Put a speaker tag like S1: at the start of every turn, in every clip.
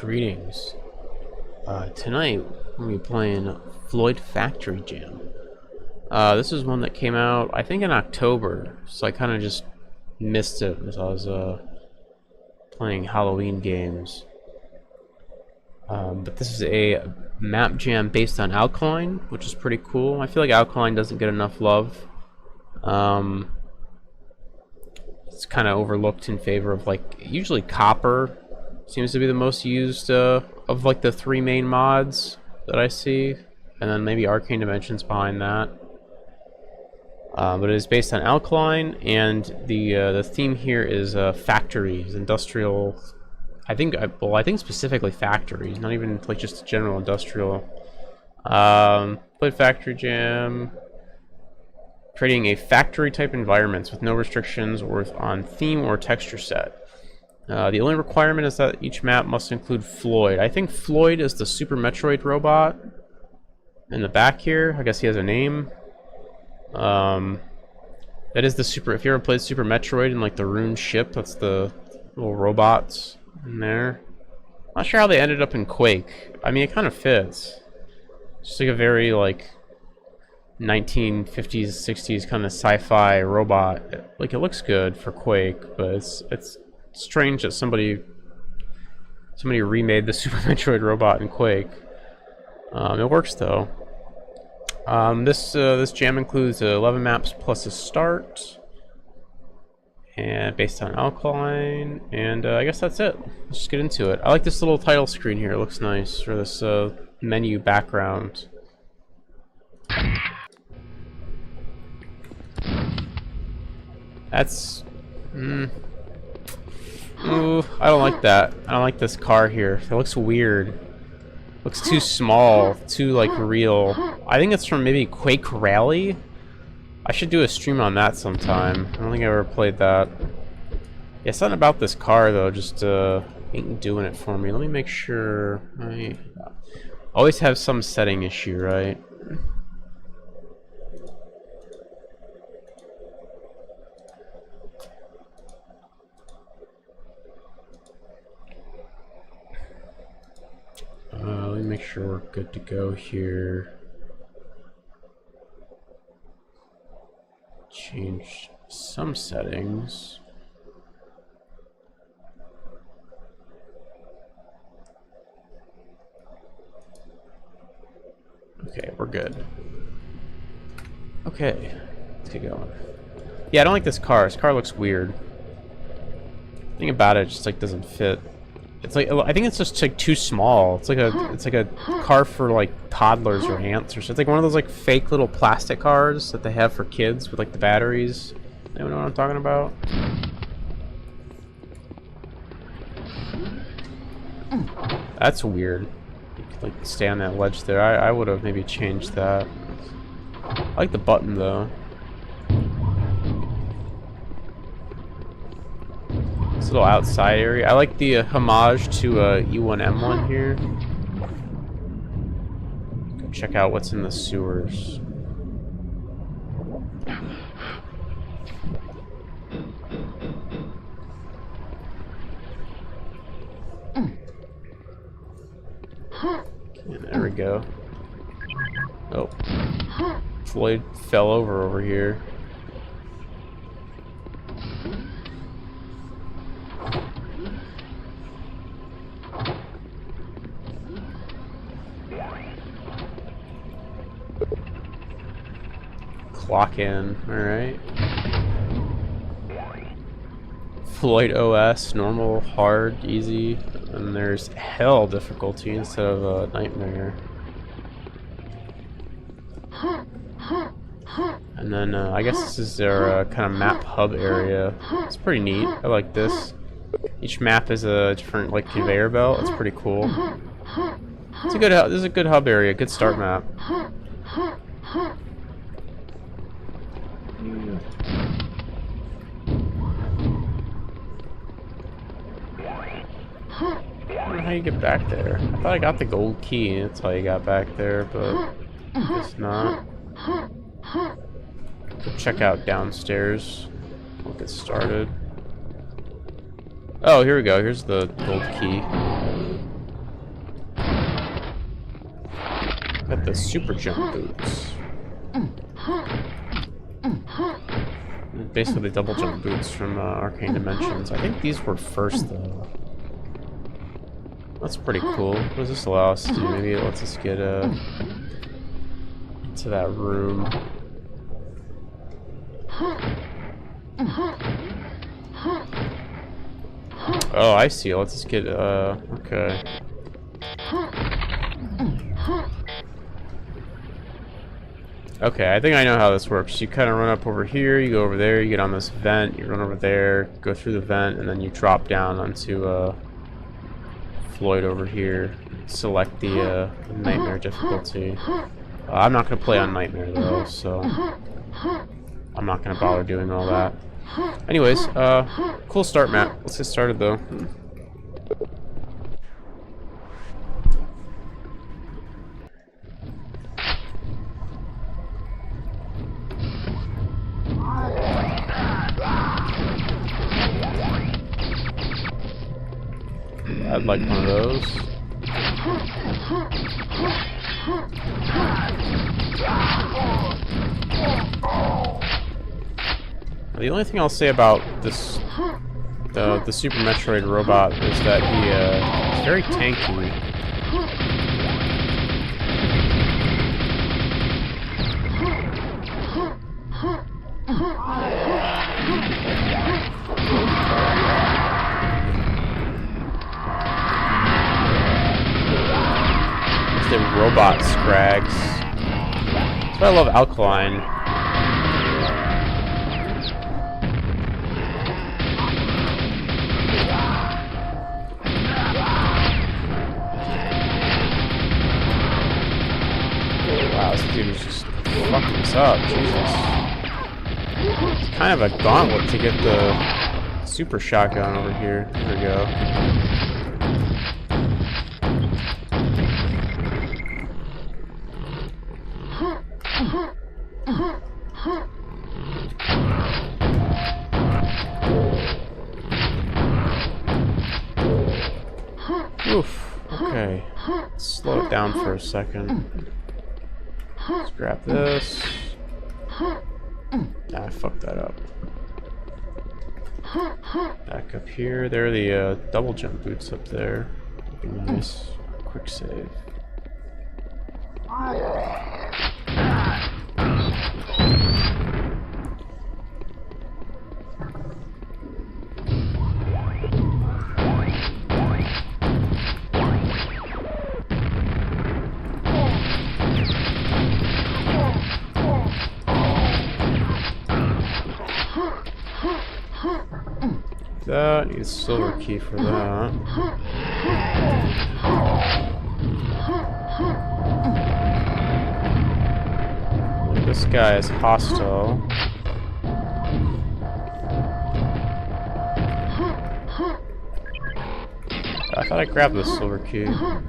S1: Greetings. Tonight we'll be playing Floyd Factory Jam. This is one that came out, I think, in October, so I kind of just missed it as I was playing Halloween games. But this is a map jam based on Alkaline, which is pretty cool. I feel like Alkaline doesn't get enough love. It's kind of overlooked in favor of, like, usually Copper seems to be the most used of like the three main mods that I see, and then maybe Arcane Dimensions behind that. But it is based on Alkaline, and the theme here is factories, industrial. I think specifically factories, not even like just general industrial. Played Factory Jam, creating a factory type environments with no restrictions or on theme or texture set. The only requirement is that each map must include Floyd. I think Floyd is the Super Metroid robot in the back here. I guess he has a name. That is the Super. If you ever played Super Metroid and like the Rune ship, that's the little robots in there. I'm not sure how they ended up in Quake. I mean, it kind of fits. It's just like a very like 1950s, 60s kind of sci-fi robot. Like, it looks good for Quake, but it's strange that somebody remade the Super Metroid robot in Quake. It works though. This jam includes 11 maps plus a start, and based on Alkaline, and I guess that's it. Let's just get into it. I like this little title screen here. It looks nice, or this menu background. That's ooh, I don't like that. I don't like this car here. It looks weird. Looks too small, too like real. I think it's from maybe Quake Rally. I should do a stream on that sometime. I don't think I ever played that. Yeah, something about this car though just ain't doing it for me. Let me make sure. I always have some setting issue, right? Let me make sure we're good to go here. Change some settings. Okay, we're good. Okay, let's get going. Yeah, I don't like this car. This car looks weird. The thing about it just like doesn't fit. It's like, I think it's just like too small. It's like a car for like toddlers or ants or something. It's like one of those like fake little plastic cars that they have for kids with like the batteries. Anyone know what I'm talking about? That's weird. You could like stay on that ledge there. I would have maybe changed that. I like the button though. This little outside area. I like the homage to E1M1 here. Go check out what's in the sewers. Okay, there we go. Oh, Floyd fell over here. Clock in, alright. Floyd OS, normal, hard, easy, and there's hell difficulty instead of nightmare. And then I guess this is their kind of map hub area. It's pretty neat. I like this. Each map is a different like conveyor belt. It's pretty cool. It's a good. This is a good hub area. Good start map. I don't know how you get back there. I thought I got the gold key. That's how you got back there, but it's not. Go check out downstairs. We'll get started. Oh, here we go. Here's the gold key. Got the super jump boots. Basically the double jump boots from Arcane Dimensions. I think these were first though. That's pretty cool. What does this allow us to do? Maybe it lets us get into that room. Oh, I see. Let's just get, okay. Okay, I think I know how this works. You kind of run up over here, you go over there, you get on this vent, you run over there, go through the vent, and then you drop down onto, Floyd over here. Select the, Nightmare difficulty. I'm not going to play on Nightmare, though, so I'm not going to bother doing all that. Anyways, cool start map. Let's get started though. I'd like one of those. The only thing I'll say about this, the Super Metroid robot, is that he's very tanky. It's the robot scrags. That's why I love Alkaline. This dude is just fucking us up, Jesus. It's kind of a gauntlet to get the super shotgun over here. There we go. Oof. Okay. Let's slow it down for a second. Let's grab this. Ah, I fucked that up. Back up here. There are the double jump boots up there. Nice. Quick save. That needs a silver key for that. This guy is hostile. I thought I grabbed the silver key. Oh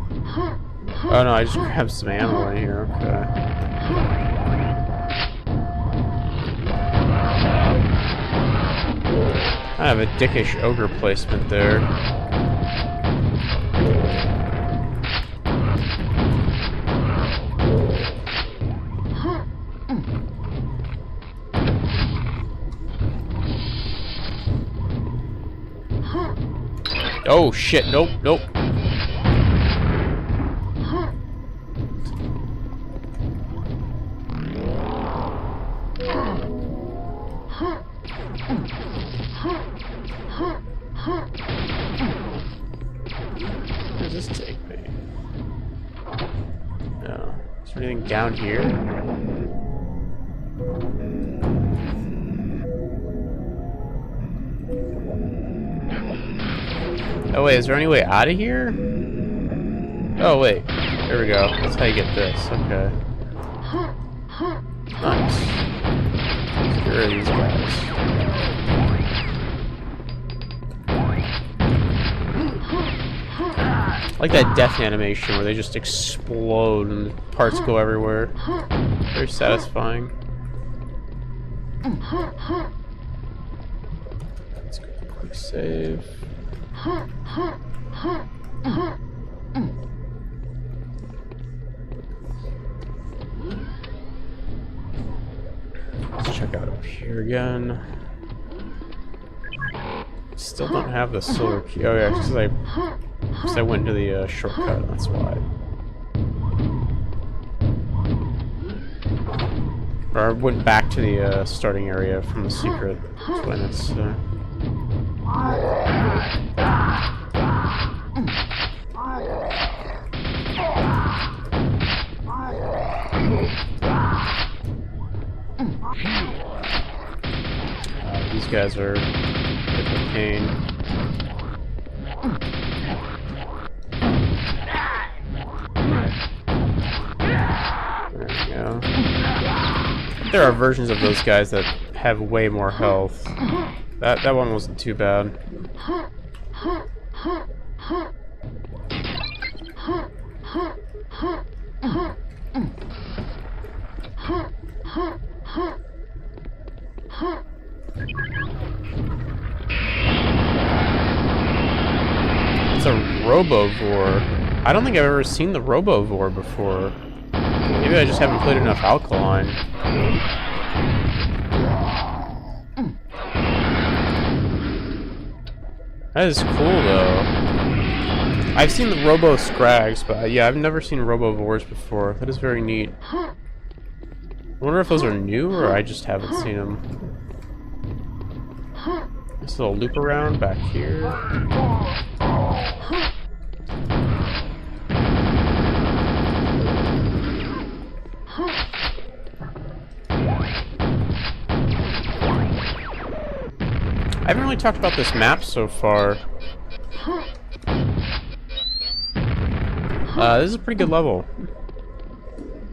S1: no, I just grabbed some ammo in here, okay. I have a dickish ogre placement there. Oh shit, nope, nope. Where does this take me? No. Is there anything down here? Oh wait, is there any way out of here? Oh wait, there we go. That's how you get this. Okay. Nice. Where are these guys? I like that death animation where they just explode and parts go everywhere. Very satisfying. Let's go quick save. Here again. Still don't have the silver key. Oh yeah, because I went to the shortcut, that's why. Or I went back to the starting area from the secret. That's when it's... these guys are a pain. There we go. There are versions of those guys that have way more health. That one wasn't too bad. It's a Robovore. I don't think I've ever seen the Robovore before. Maybe I just haven't played enough Alkaline. That is cool, though. I've seen the Robo Scrags, but yeah, I've never seen Robovores before. That is very neat. I wonder if those are new, or I just haven't seen them. This little loop around back here. I haven't really talked about this map so far. This is a pretty good level.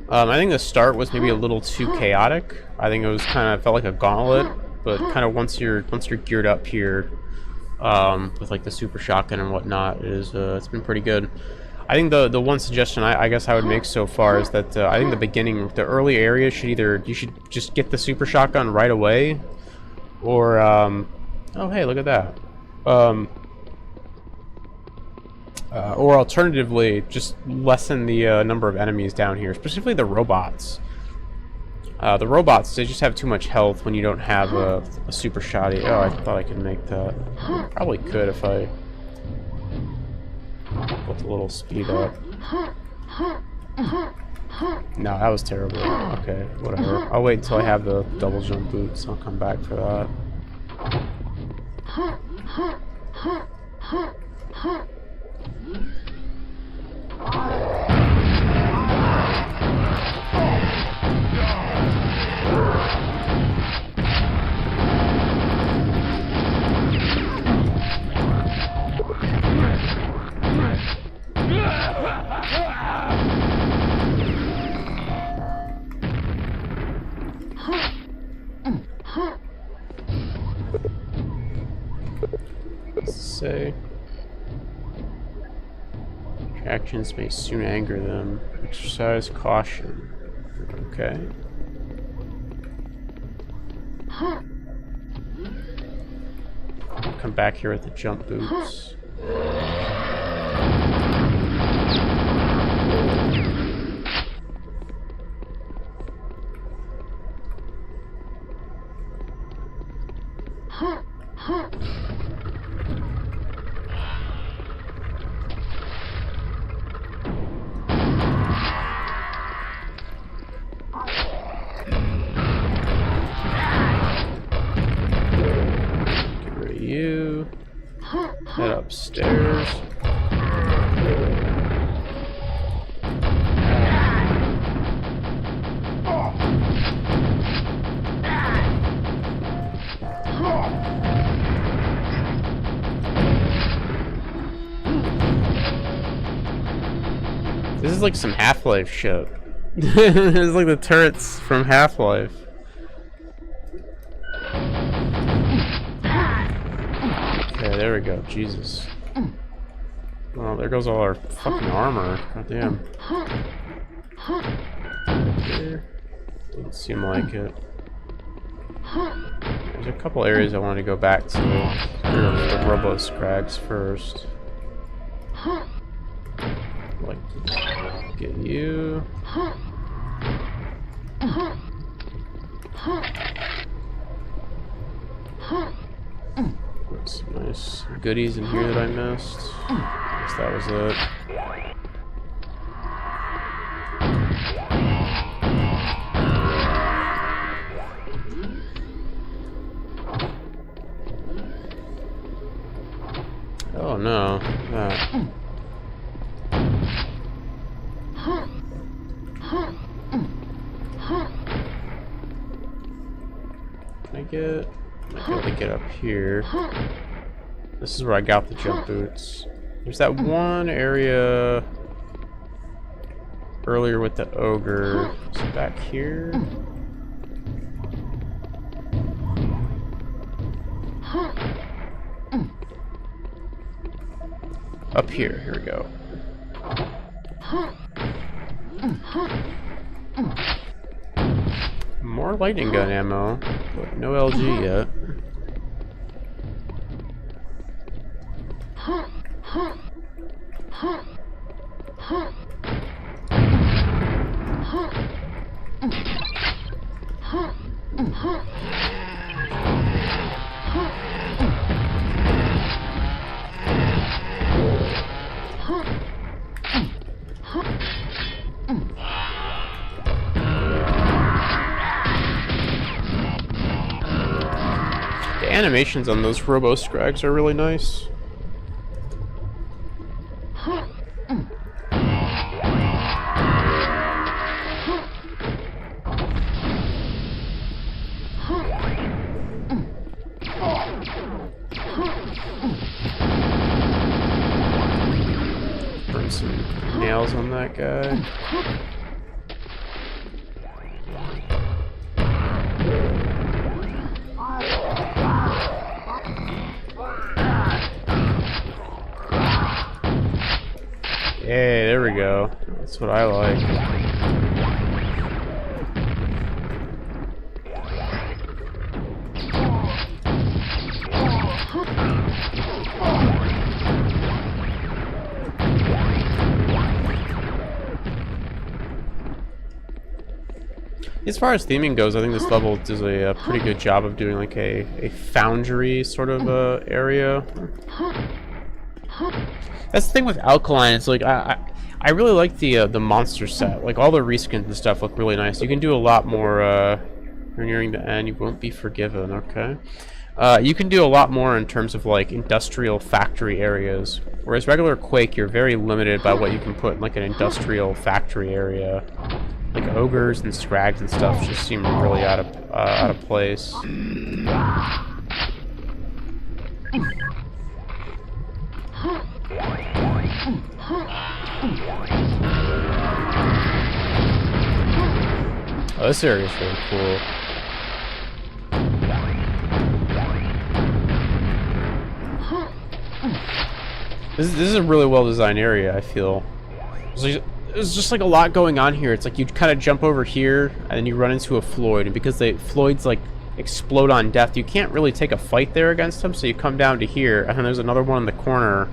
S1: I think the start was maybe a little too chaotic. I think it was kind of felt like a gauntlet, but kind of once you're geared up here, with like the super shotgun and whatnot, it's been pretty good. I think the one suggestion I guess I would make so far is that I think the early area you should just get the super shotgun right away, or oh hey, look at that. Or alternatively, just lessen the number of enemies down here, specifically the robots. The robots, they just have too much health when you don't have a super shotty. Oh, I thought I could make that. Probably could if I put a little speed up. No, that was terrible. Okay, whatever. I'll wait until I have the double jump boots. I'll come back for that. Say actions may soon anger them. Exercise caution. Okay. Come back here with the jump boots. You head upstairs. This is like some Half-Life shit. It's like the turrets from Half-Life. Okay, there we go. Jesus. Well, there goes all our fucking armor. God damn. Here. Doesn't seem like it. There's a couple areas I want to go back to. The Robo Scrags first. Like, get you. There's goodies in here that I missed. Guess that was it. Oh no. Might be able to get up here. This is where I got the jump boots. There's that one area earlier with the ogre. Is it back here? Up here. Here we go. More lightning gun ammo, but no LG yet. The animations on those robo scrags are really nice. Burn some nails on that guy. Hey, there we go. That's what I like. As far as theming goes, I think this level does a pretty good job of doing like a foundry sort of area. That's the thing with Alkaline. It's like I really like the monster set. Like all the reskins and stuff look really nice. You can do a lot more. You're nearing the end. You won't be forgiven. Okay. You can do a lot more in terms of like industrial factory areas. Whereas regular Quake, you're very limited by what you can put in like an industrial factory area. Like ogres and scrags and stuff just seem really out of place. Oh, this area is really cool. This is a really well designed area, I feel. There's just like a lot going on here. It's like you kind of jump over here and then you run into a Floyd, and because Floyd's like explode on death, you can't really take a fight there against him, so you come down to here, and then there's another one in the corner,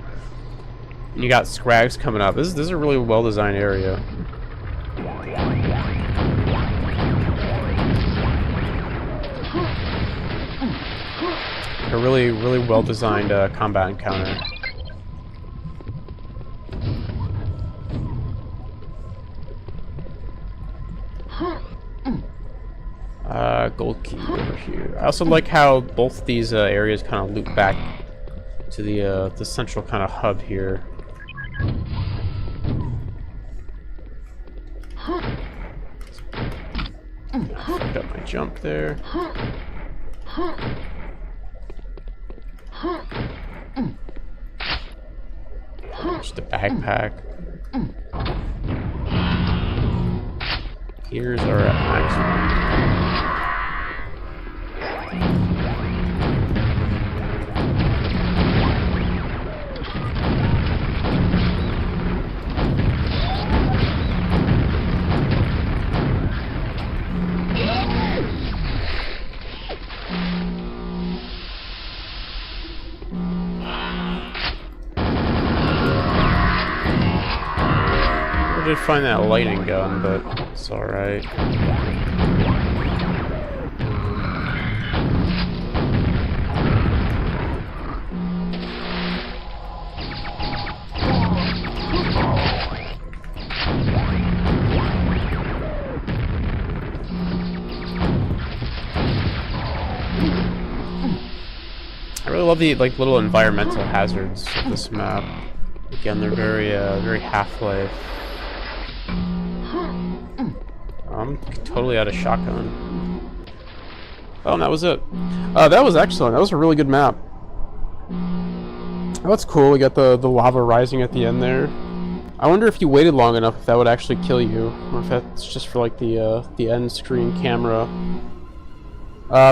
S1: and you got scrags coming up. This is a really well designed area. A really well designed combat encounter. Gold key over here. I also like how both these areas kind of loop back to the central kind of hub here. I fucked up my jump there. Just a backpack. Here's our maximum. I did find that lightning gun, but it's alright. love the like little environmental hazards of this map. Again, they're very Half-Life. I'm totally out of shotgun. Oh, and that was it. That was excellent. That was a really good map. Oh, that's cool. We got the lava rising at the end there. I wonder if you waited long enough if that would actually kill you, or if that's just for like the end screen camera.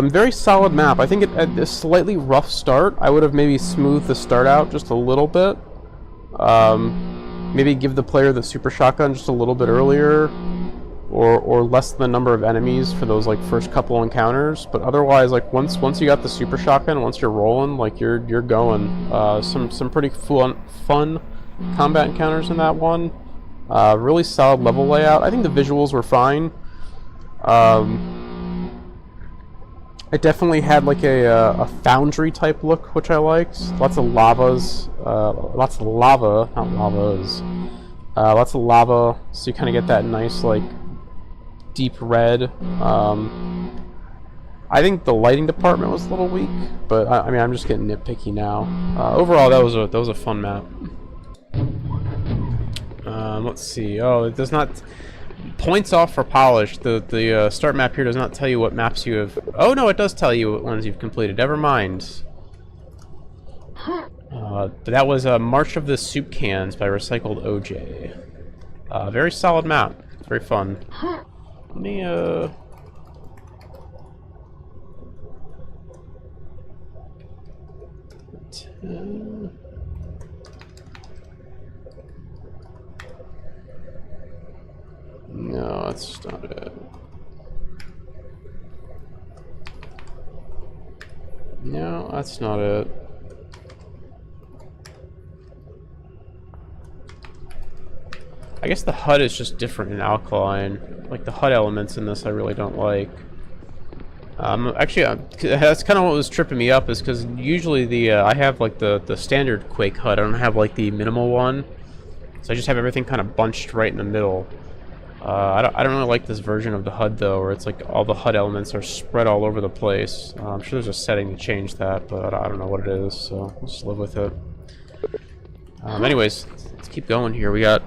S1: Very solid map. I think at a slightly rough start, I would have maybe smoothed the start out just a little bit. Maybe give the player the super shotgun just a little bit earlier, or less than the number of enemies for those like first couple encounters. But otherwise, like once you got the super shotgun, once you're rolling, like you're going. Some pretty fun combat encounters in that one. Really solid level layout. I think the visuals were fine. It definitely had like a foundry type look, which I liked. Lots of lavas, lots of lava, not lavas. Lots of lava, so you kind of get that nice like deep red. I think the lighting department was a little weak, but I mean I'm just getting nitpicky now. Overall, that was a fun map. Let's see. Oh, it does not. Points off for polish. The start map here does not tell you what maps you have. Oh no, it does tell you what ones you've completed. Never mind. But that was March of the Soup Cans by Recycled OJ. Very solid map. Very fun. Let me No, that's not it. No, that's not it. I guess the HUD is just different in Alkaline. Like the HUD elements in this I really don't like. Actually, that's kind of what was tripping me up, is because usually I have like the standard Quake HUD. I don't have like the minimal one. So I just have everything kind of bunched right in the middle. I don't really like this version of the HUD though, where it's like all the HUD elements are spread all over the place. I'm sure there's a setting to change that, but I don't know what it is, so we'll just live with it. Anyways, let's keep going here. We got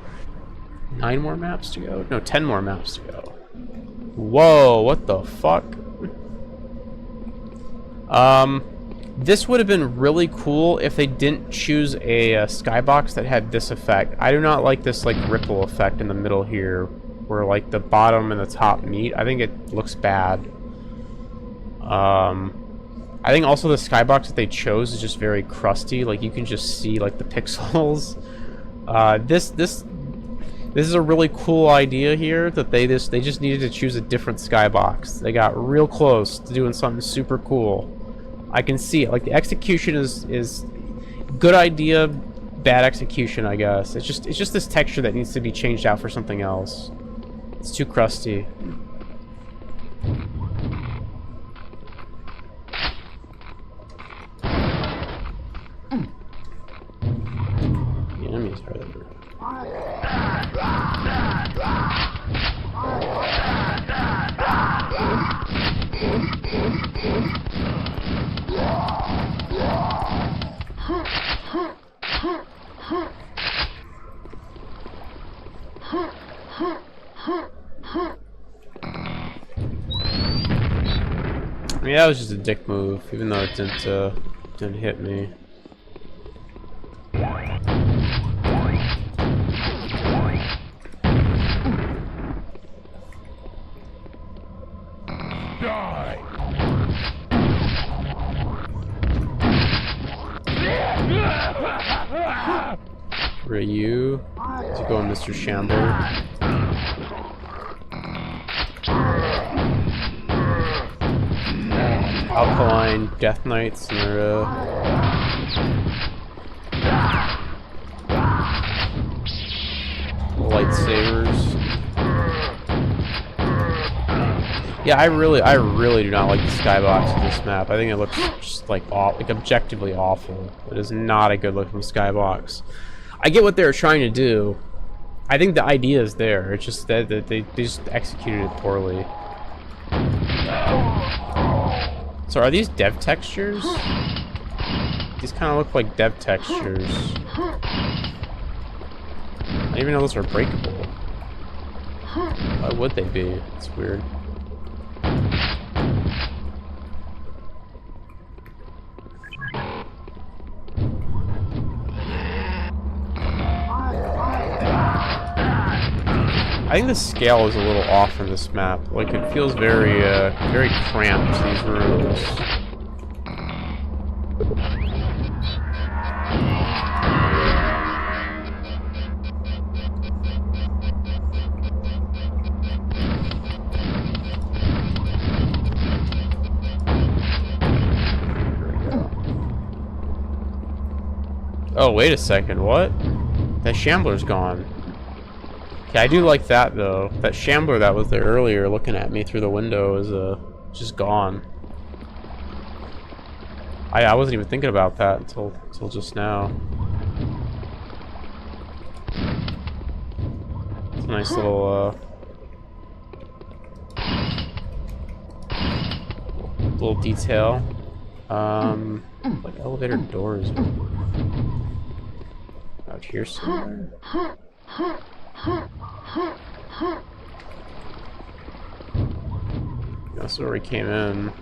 S1: 9 more maps to go? No, 10 more maps to go. Whoa, what the fuck? This would have been really cool if they didn't choose a skybox that had this effect. I do not like this like ripple effect in the middle here, where like the bottom and the top meet. I think it looks bad. I think also the skybox that they chose is just very crusty. Like you can just see like the pixels. This is a really cool idea here that they just needed to choose a different skybox. They got real close to doing something super cool. I can see it. Like the execution is good idea, bad execution, I guess. It's just this texture that needs to be changed out for something else. It's too crusty. The enemies are there. I mean, that was just a dick move, even though it didn't hit me. Die. Where are you? How's it going, Mr. Shambler? Alkaline Death Knights and their lightsabers. Yeah, I really do not like the skybox of this map. I think it looks just like objectively awful. It is not a good looking skybox. I get what they were trying to do. I think the idea is there. It's just that they just executed it poorly. So are these dev textures? these kind of look like dev textures. I didn't even know those were breakable. Why would they be? It's weird. I think the scale is a little off in this map. Like, it feels very, very cramped, these rooms. Oh, wait a second, what? That shambler's gone. Yeah, I do like that though. That shambler that was there earlier looking at me through the window is just gone. I wasn't even thinking about that until just now. It's a nice little detail. Like elevator doors out here somewhere. That's where we came in.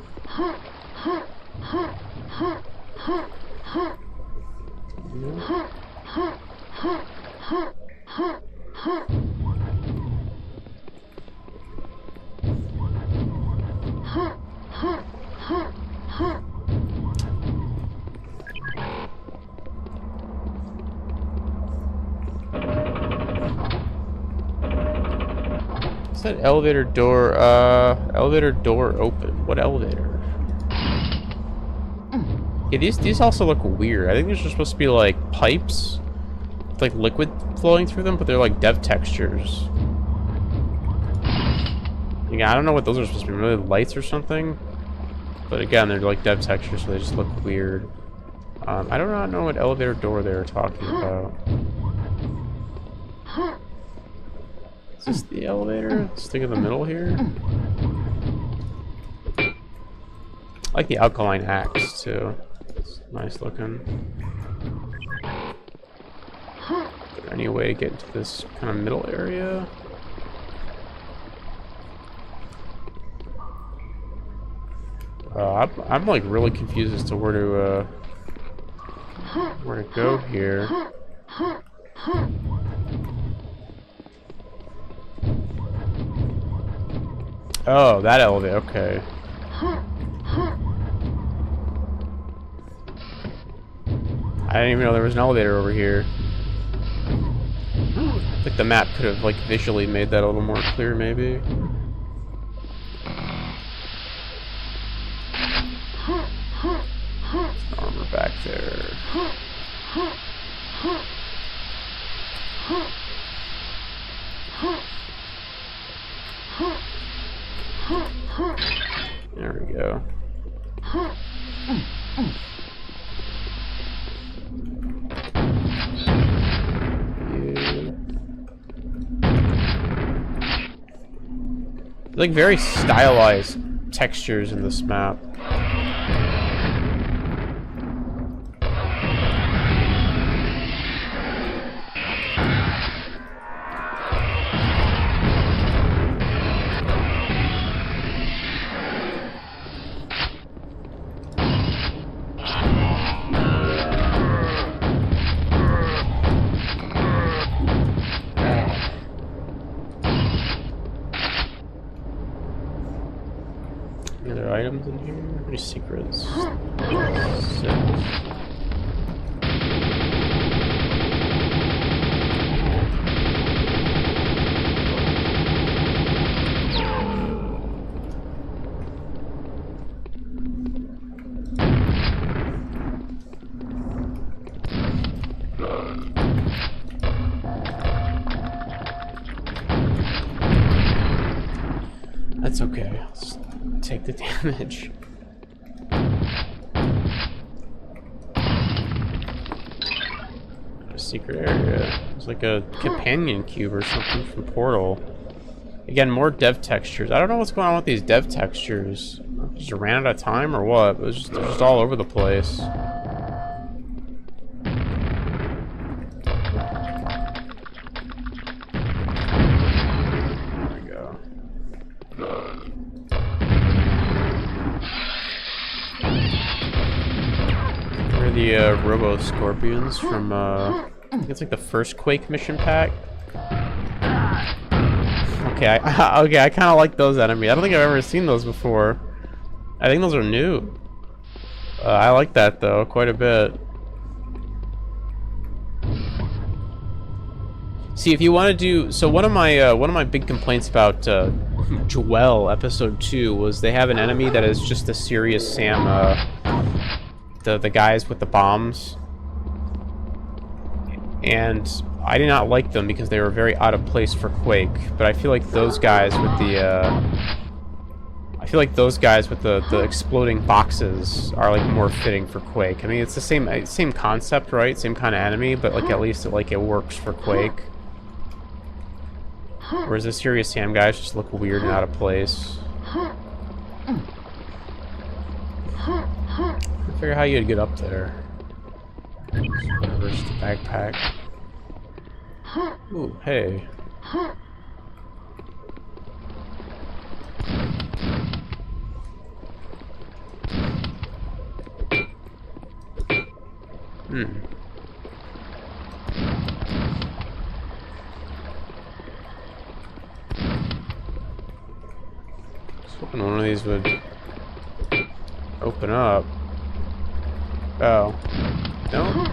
S1: Is that elevator door open? What elevator? Yeah, these also look weird. I think these are supposed to be like pipes with like liquid flowing through them, but they're like dev textures. Yeah, I don't know what those are supposed to be, really lights or something. But again, they're like dev textures, so they just look weird. I do not know what elevator door they were talking about. Is this the elevator? This thing in the middle here? I like the alkaline axe too. It's nice looking. Is there any way to get into this kind of middle area? I'm like really confused as to where to go here. Oh, that elevator, okay. I didn't even know there was an elevator over here. I think the map could have like visually made that a little more clear maybe. Armor back there. There we go. Like very stylized textures in this map. Any other items in here? Any secrets? 6. That's okay. I'll just take the damage. A secret area. It's like a companion cube or something from Portal. Again, more dev textures. I don't know what's going on with these dev textures. Just ran out of time or what? It was just all over the place. the Robo Scorpions from I think it's like the first Quake mission pack. Okay, okay, I kind of like those enemies. I don't think I've ever seen those before. I think those are new. I like that though quite a bit. See, if you want to do so, one of my big complaints about Joel Episode 2 was they have an enemy that is just a Serious Sam, the guys with the bombs, and I did not like them because they were very out of place for Quake. But I feel like those guys with the exploding boxes are like more fitting for Quake. I mean, it's the same concept, right? Same kind of enemy, but like at least it works for Quake. Whereas the Serious Sam guys just look weird and out of place. I figure how you'd get up there. Reverse the backpack. Ooh, hey. Hoping one of these would open up. Oh. No?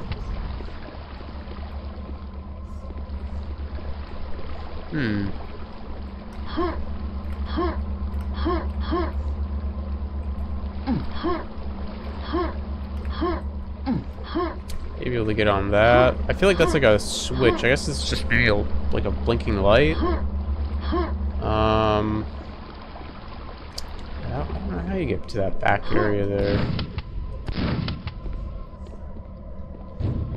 S1: Maybe able to get on that. I feel like that's like a switch. I guess it's just maybe like a blinking light. I don't know how you get to that back area there.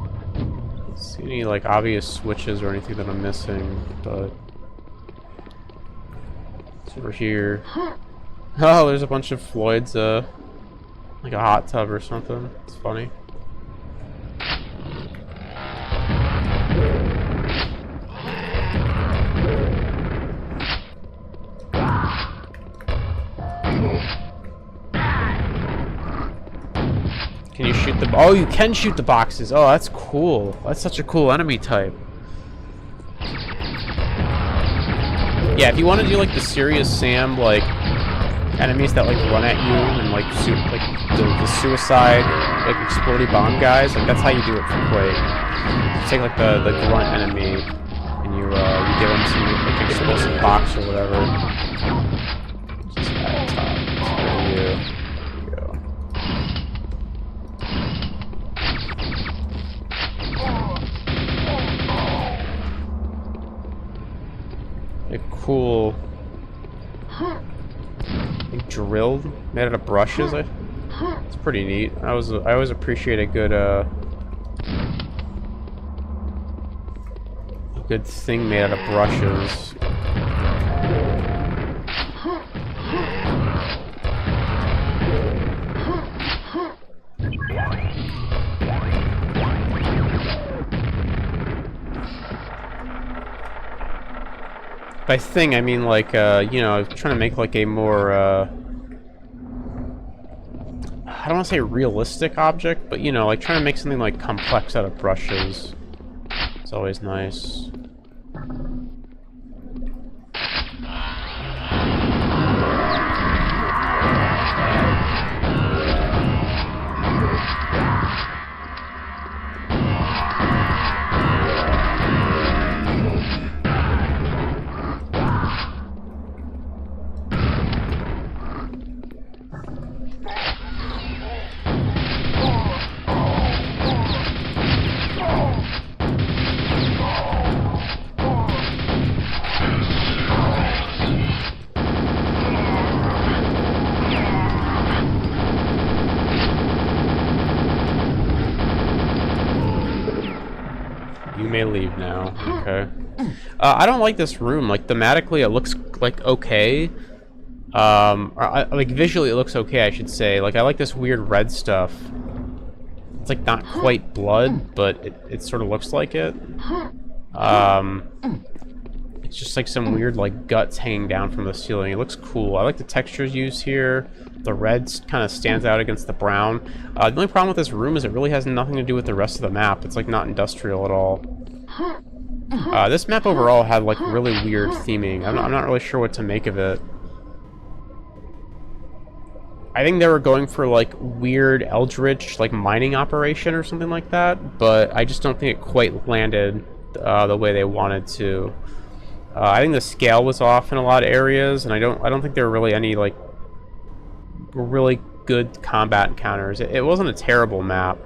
S1: Don't see any like obvious switches or anything that I'm missing, but it's over here. Oh, there's a bunch of Floyd's like a hot tub or something. It's funny. Can you shoot the... Oh, you can shoot the boxes. Oh, that's cool. That's such a cool enemy type. Yeah, if you want to do like the Serious Sam, like enemies that like run at you and like the suicide, like exploding bomb guys, like that's how you do it for Quake. You take like the grunt enemy and you give him some like explosive box or whatever. Just at the top. There you go. A cool, like, drilled, made out of brushes. It's pretty neat. I always appreciate a good thing made out of brushes. By thing, I mean like, you know, trying to make like a more, I don't want to say realistic object, but you know, like trying to make something like complex out of brushes. It's always nice. You may leave now. Okay. I don't like this room. Like thematically, it looks like okay. Like visually, it looks okay. I should say. Like I like this weird red stuff. It's like not quite blood, but it sort of looks like it. It's just like some weird like guts hanging down from the ceiling. It looks cool. I like the textures used here. The red kind of stands out against the brown. The only problem with this room is it really has nothing to do with the rest of the map. It's like not industrial at all. This map overall had like really weird theming. I'm not really sure what to make of it. I think they were going for like weird eldritch like mining operation or something like that, but I just don't think it quite landed the way they wanted to. I think the scale was off in a lot of areas, and I don't think there were really any like really good combat encounters. It wasn't a terrible map.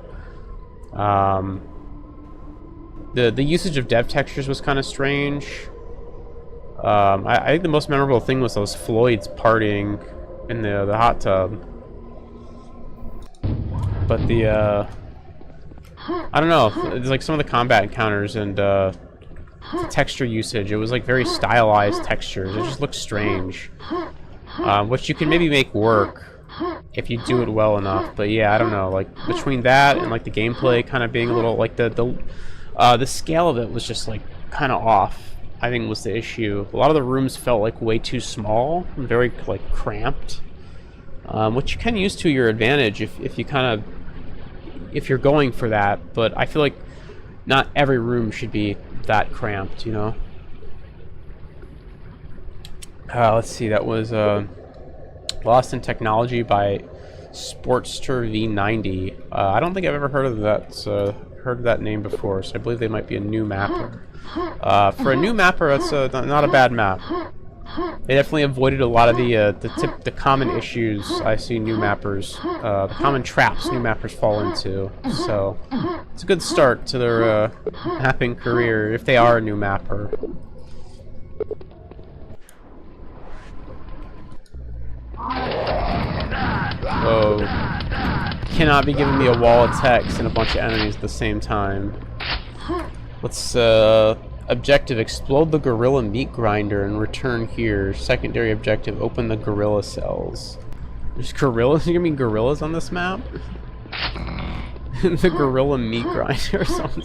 S1: The usage of dev textures was kind of strange. I think the most memorable thing was those Floyds partying in the hot tub. But I don't know. It's like some of the combat encounters and the texture usage. It was like very stylized textures. It just looked strange, which you can maybe make work if you do it well enough. But yeah, I don't know. Like between that and like the gameplay kind of being a little like the scale of it was just like kind of off, I think, was the issue. A lot of the rooms felt like way too small and very like cramped, which you can use to your advantage if you kind of if you're going for that. But I feel like not every room should be that cramped, you know. Let's see, that was Lost in Technology by Sportster V90. I don't think I've ever heard of that name before, so I believe they might be a new mapper. For a new mapper, that's not a bad map. They definitely avoided a lot of the common issues I see new mappers, the common traps new mappers fall into. So it's a good start to their mapping career if they are a new mapper. Whoa. Cannot be giving me a wall of text and a bunch of enemies at the same time. Let's objective, explode the gorilla meat grinder and return here. Secondary objective, open the gorilla cells. There's gorillas? You mean gorillas on this map? The gorilla meat grinder or something.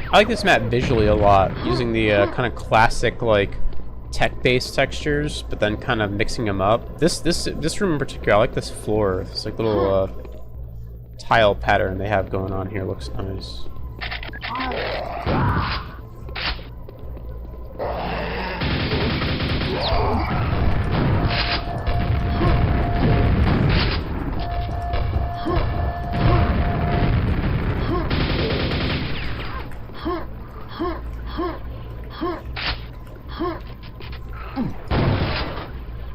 S1: I like this map visually a lot, using the kind of classic like tech-based textures, but then kind of mixing them up. This room in particular, I like this floor. This like little tile pattern they have going on here looks nice.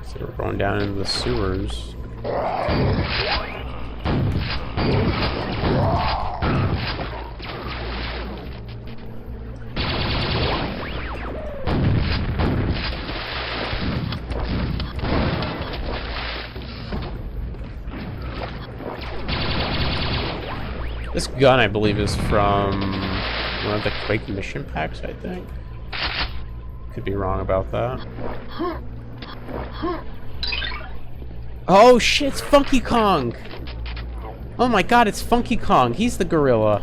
S1: So we're going down into the sewers. This gun, I believe, is from one of the Quake mission packs, I think. Could be wrong about that. Oh shit, it's Funky Kong! Oh my god, it's Funky Kong. He's the gorilla.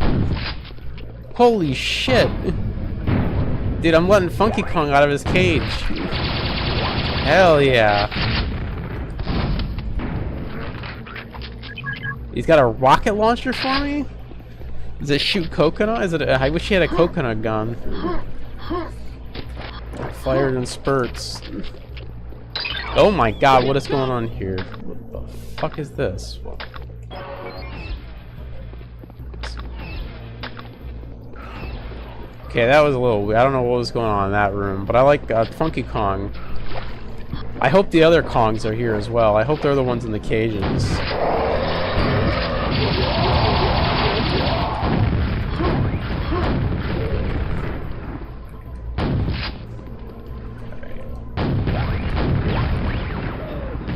S1: Holy shit. Dude, I'm letting Funky Kong out of his cage. Hell yeah. He's got a rocket launcher for me? Does it shoot coconut? Is it I wish he had a coconut gun. Fired in spurts. Oh my god, what is going on here? What the fuck is this? Okay, that was a little weird. I don't know what was going on in that room, but I like Funky Kong. I hope the other Kongs are here as well. I hope they're the ones in the cages.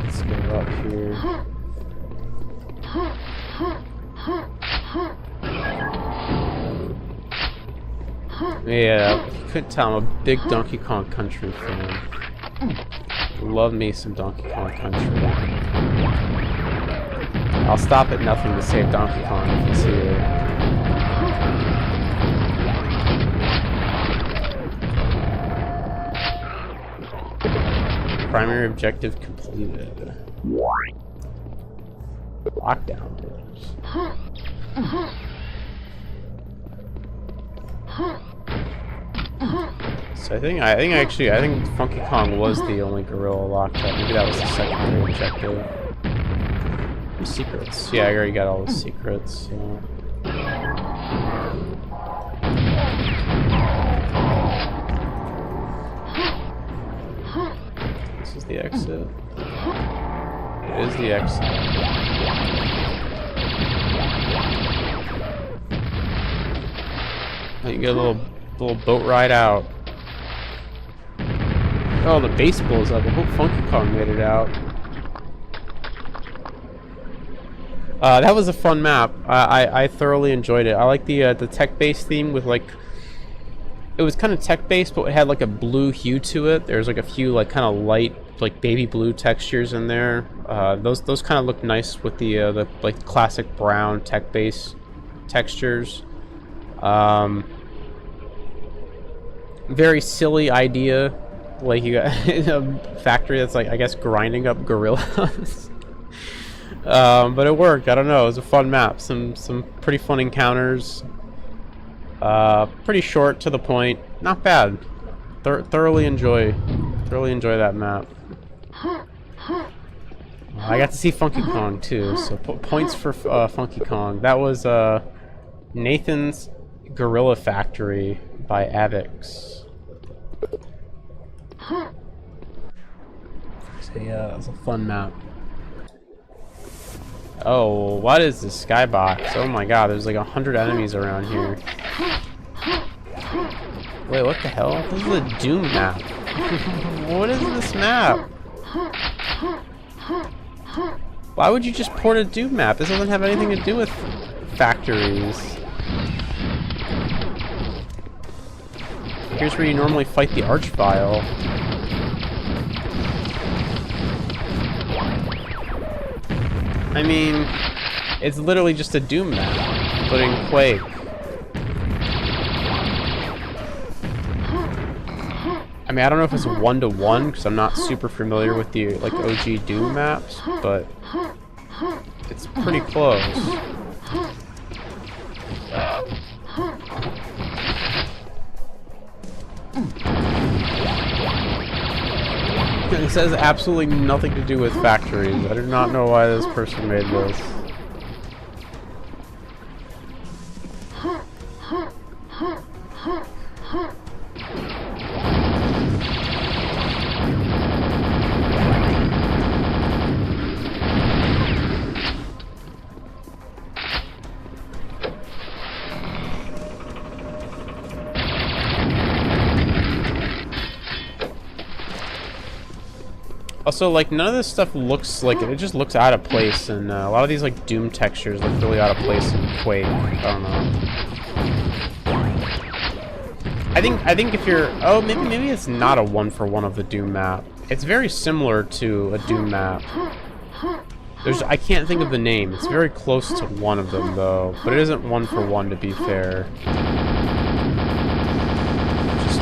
S1: Let's go up here. Yeah, you couldn't tell, I'm a big Donkey Kong Country fan. Love me some Donkey Kong Country. I'll stop at nothing to save Donkey Kong if it's here. Primary objective completed. Lockdown doors. So I think Funky Kong was the only gorilla lockdown. Maybe that was the secondary objective. Secrets. Yeah, I already got all the secrets. So. This is the exit. It is the exit. You get a little boat ride out. Oh, the base blows up. I hope Funky Kong made it out. That was a fun map. I thoroughly enjoyed it. I like the tech-based theme with like. It was kind of tech-based, but it had like a blue hue to it. There's like a few like kind of light, like baby blue textures in there. Those kind of look nice with the like classic brown tech-based textures. Very silly idea. Like you got a factory that's like I guess grinding up gorillas. But it worked. I don't know. It was a fun map. Some pretty fun encounters. Pretty short, to the point. Not bad. Thoroughly enjoy that map. I got to see Funky Kong too, so points for Funky Kong. That was Nathan's Gorilla Factory by Avix. So yeah, that was a fun map. Oh, what is this skybox? Oh my god, there's like 100 enemies around here. Wait, what the hell? This is a Doom map. What is this map? Why would you just port a Doom map? This doesn't have anything to do with factories. Here's where you normally fight the Archvile. I mean, it's literally just a Doom map, but in Quake. I mean, I don't know if it's 1-to-1 because I'm not super familiar with the like OG Doom maps, but it's pretty close. It says absolutely nothing to do with factories. I do not know why this person made this. Also, like, none of this stuff looks like it just looks out of place, and a lot of these like Doom textures look really out of place in Quake. I don't know. I think if you're maybe it's not a 1-for-1 of the Doom map. It's very similar to a Doom map. I can't think of the name. It's very close to one of them though, but it isn't 1-for-1 to be fair.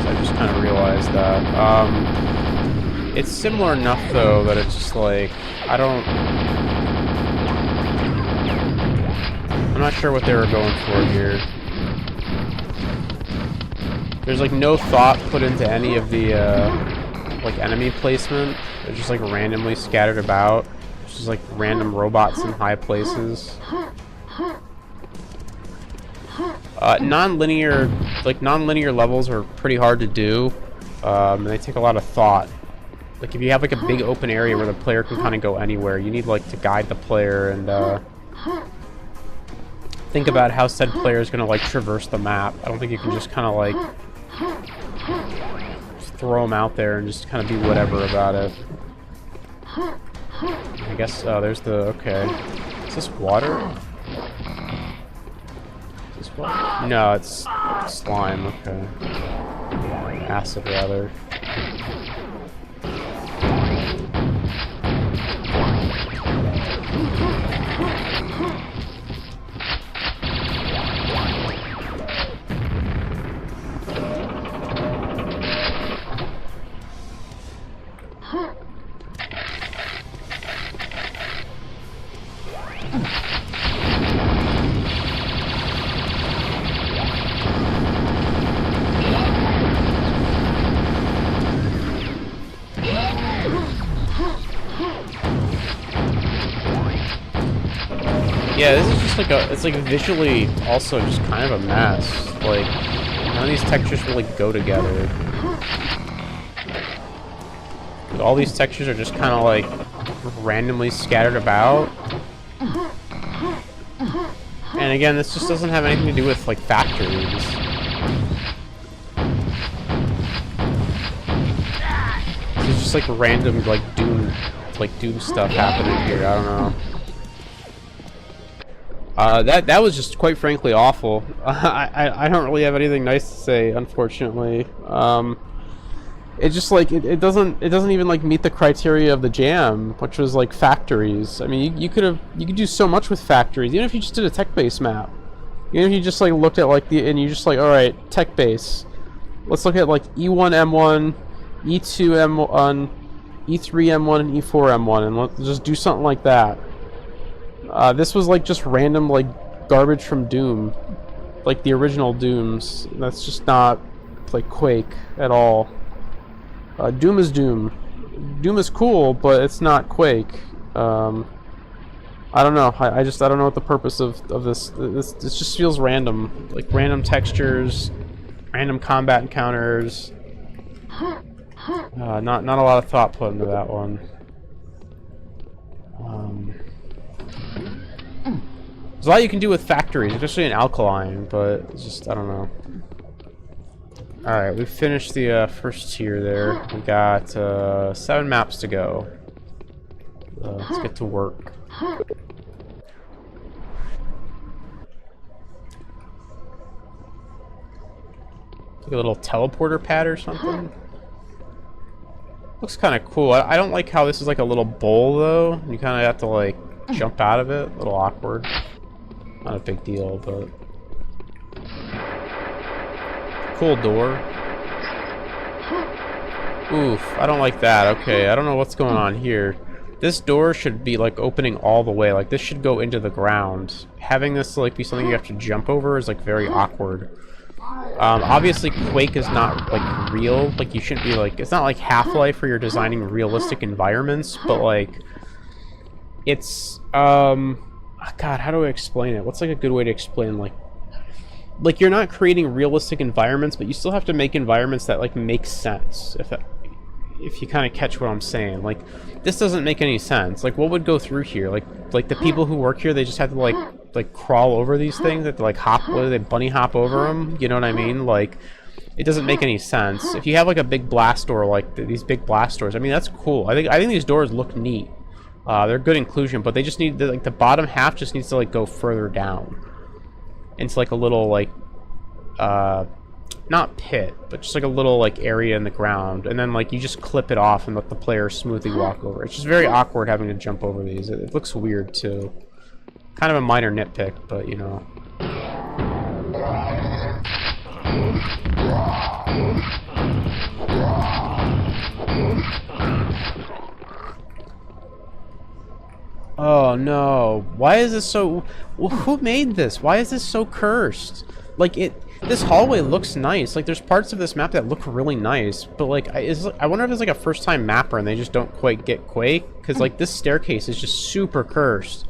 S1: I just kind of realized that. It's similar enough though that it's just like I'm not sure what they were going for here. There's like no thought put into any of the like enemy placement. They're just like randomly scattered about. It's just like random robots in high places. Non-linear levels are pretty hard to do. And they take a lot of thought. Like if you have like a big open area where the player can kind of go anywhere, you need like to guide the player and think about how said player is gonna like traverse the map. I don't think you can just kind of like just throw them out there and just kind of be whatever about it. I guess there's the okay. Is this water? Is this No, it's slime, okay. Acid, rather. Yeah, this is just like it's like visually also just kind of a mess. Like, none of these textures really go together. All these textures are just kind of like randomly scattered about. And again, this just doesn't have anything to do with like factories. It's just like random like Doom stuff happening here. I don't know. That was just quite frankly awful. I don't really have anything nice to say, unfortunately. It just like it doesn't even like meet the criteria of the jam, which was like factories. I mean, you could do so much with factories, even if you just did a tech-based map. Even if you just like looked at like and you just like, all right, tech base. Let's look at like E1 M1, E2 M1, E3 M1, and E4 M1, and let's just do something like that. This was like just random like garbage from Doom, like the original Dooms. That's just not like Quake at all. Doom is Doom. Doom is cool, but it's not Quake. I don't know. I don't know what the purpose of this. This just feels random, like random textures, random combat encounters. Not a lot of thought put into that one. There's a lot you can do with factories, especially in Alkaline, but it's just, I don't know. Alright, we finished the first tier there. We got 7 maps to go. Let's get to work. Like a little teleporter pad or something. Looks kind of cool. I don't like how this is like a little bowl though. You kind of have to like jump out of it. A little awkward. Not a big deal, but cool door. Oof, I don't like that. Okay, I don't know what's going on here. This door should be like opening all the way. Like this should go into the ground. Having this like be something you have to jump over is like very awkward. Obviously Quake is not like real. Like you shouldn't be like, it's not like Half-Life where you're designing realistic environments, but like it's God, how do I explain it? What's like a good way to explain like you're not creating realistic environments, but you still have to make environments that like make sense. If you kind of catch what I'm saying, like this doesn't make any sense. Like what would go through here? Like the people who work here, they just have to like crawl over these things. That like hop, what do they bunny hop over them? You know what I mean? Like it doesn't make any sense. If you have like a big blast door, like these big blast doors, I mean that's cool. I think these doors look neat. They're good inclusion, but they just need like the bottom half just needs to like go further down into like a little like not pit, but just like a little like area in the ground, and then like you just clip it off and let the player smoothly walk over. It's just very awkward having to jump over these. It looks weird too. Kind of a minor nitpick, but you know. Oh no, why is this so... Well, who made this? Why is this so cursed? Like this hallway looks nice. Like there's parts of this map that look really nice, but like I wonder if it's like a first time mapper and they just don't quite get Quake, because like this staircase is just super cursed.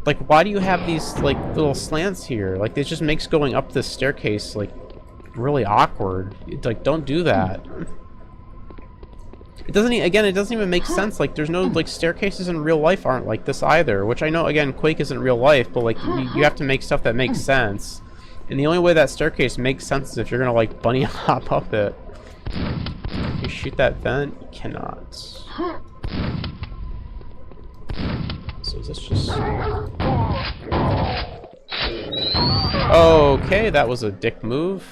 S1: Like why do you have these like little slants here? Like it just makes going up this staircase like really awkward. It's like, don't do that. It doesn't even make sense. Like there's no like staircases in real life aren't like this either, which I know again Quake isn't real life, but like you have to make stuff that makes sense, and the only way that staircase makes sense is if you're gonna like bunny hop up it. You shoot that vent? You cannot. So is this just... Okay, that was a dick move.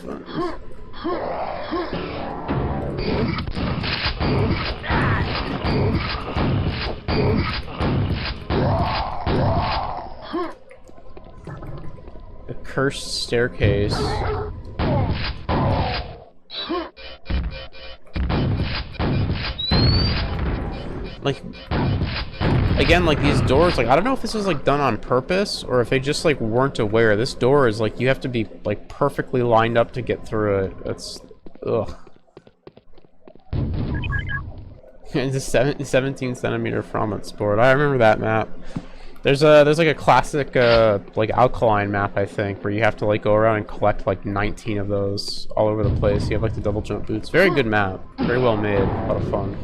S1: The cursed staircase. Like, again, like these doors, like I don't know if this is like done on purpose or if they just like weren't aware. This door is like you have to be like perfectly lined up to get through it. That's ugh. It's a 17 centimeter Frommets board. I remember that map. There's like a classic like alkaline map, I think, where you have to like go around and collect like 19 of those all over the place. You have like the double jump boots. Very good map. Very well made. A lot of fun.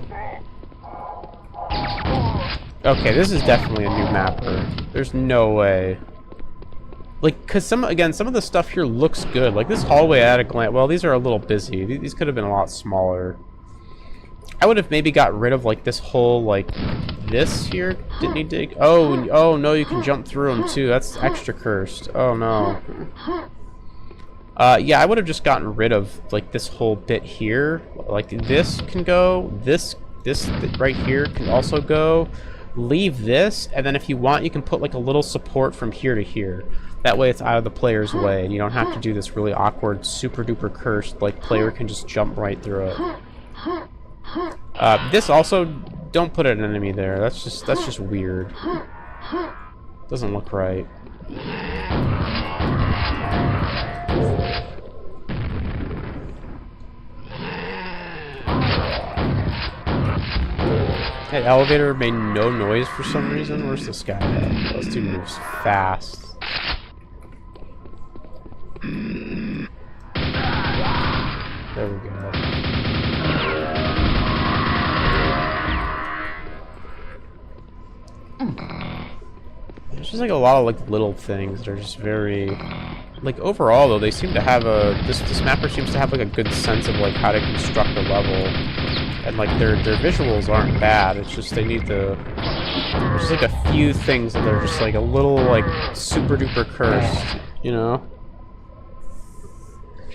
S1: Okay, this is definitely a new mapper. There's no way. Like, cause some of the stuff here looks good. Like this hallway at a glance. Well, these are a little busy. These could have been a lot smaller. I would have maybe got rid of like this whole like this here. Didn't need to. Oh no, you can jump through them too. That's extra cursed. Oh no. Yeah, I would have just gotten rid of like this whole bit here. Like this can go. This right here can also go. Leave this, and then if you want, you can put like a little support from here to here. That way it's out of the player's way, and you don't have to do this really awkward, super duper cursed, like player can just jump right through it. This also, don't put an enemy there. That's just weird. Doesn't look right. That elevator made no noise for some reason. Where's this guy at? This dude moves fast. There we go. There's just like a lot of like little things that are just very, like overall though they seem to have a this mapper seems to have like a good sense of like how to construct a level, and like their visuals aren't bad. It's just they need to. There's like a few things that are just like a little like super duper cursed, you know.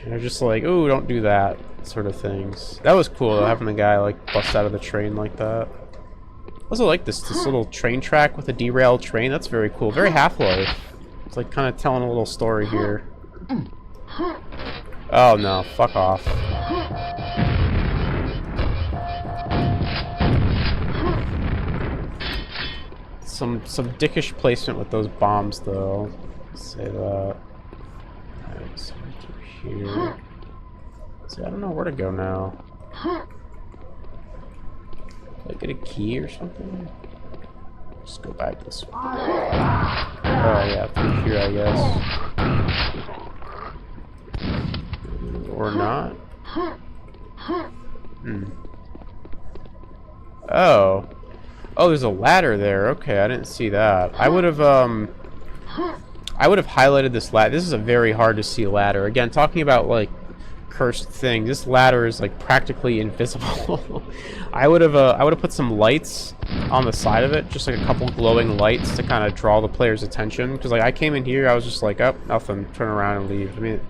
S1: And they're just like, ooh, don't do that sort of things. That was cool though, having the guy like bust out of the train like that. I also like this little train track with a derailed train. That's very cool. Very Half-Life. It's like kind of telling a little story here. Oh no, fuck off. Some dickish placement with those bombs though. Let's say that. Alright, so through here. See, I don't know where to go now. Did I get a key or something? Just go back this way. Oh yeah, through here I guess. Or not. Oh. Oh, there's a ladder there. Okay, I didn't see that. I would have highlighted this ladder. This is a very hard to see ladder. Again, talking about like cursed thing. This ladder is like practically invisible. I would have put some lights on the side of it, just like a couple glowing lights to kind of draw the player's attention. Because like I came in here, I was just like, oh, nothing. Turn around and leave. I mean.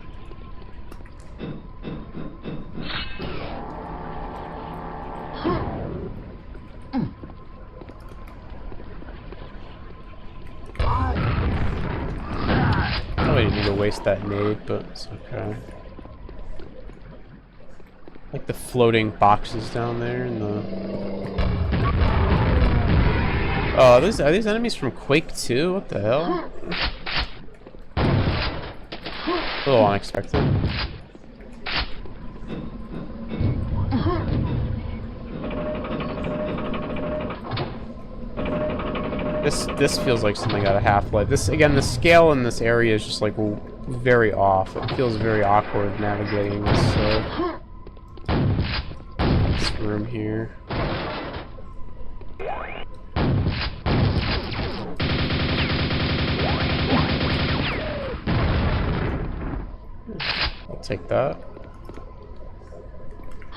S1: I didn't need to waste that nade, but it's okay. Like the floating boxes down there and the... Oh, are these enemies from Quake 2? What the hell? A little unexpected. This feels like something out of Half-Life. This again, the scale in this area is just like very off. It feels very awkward navigating this room here. I'll take that.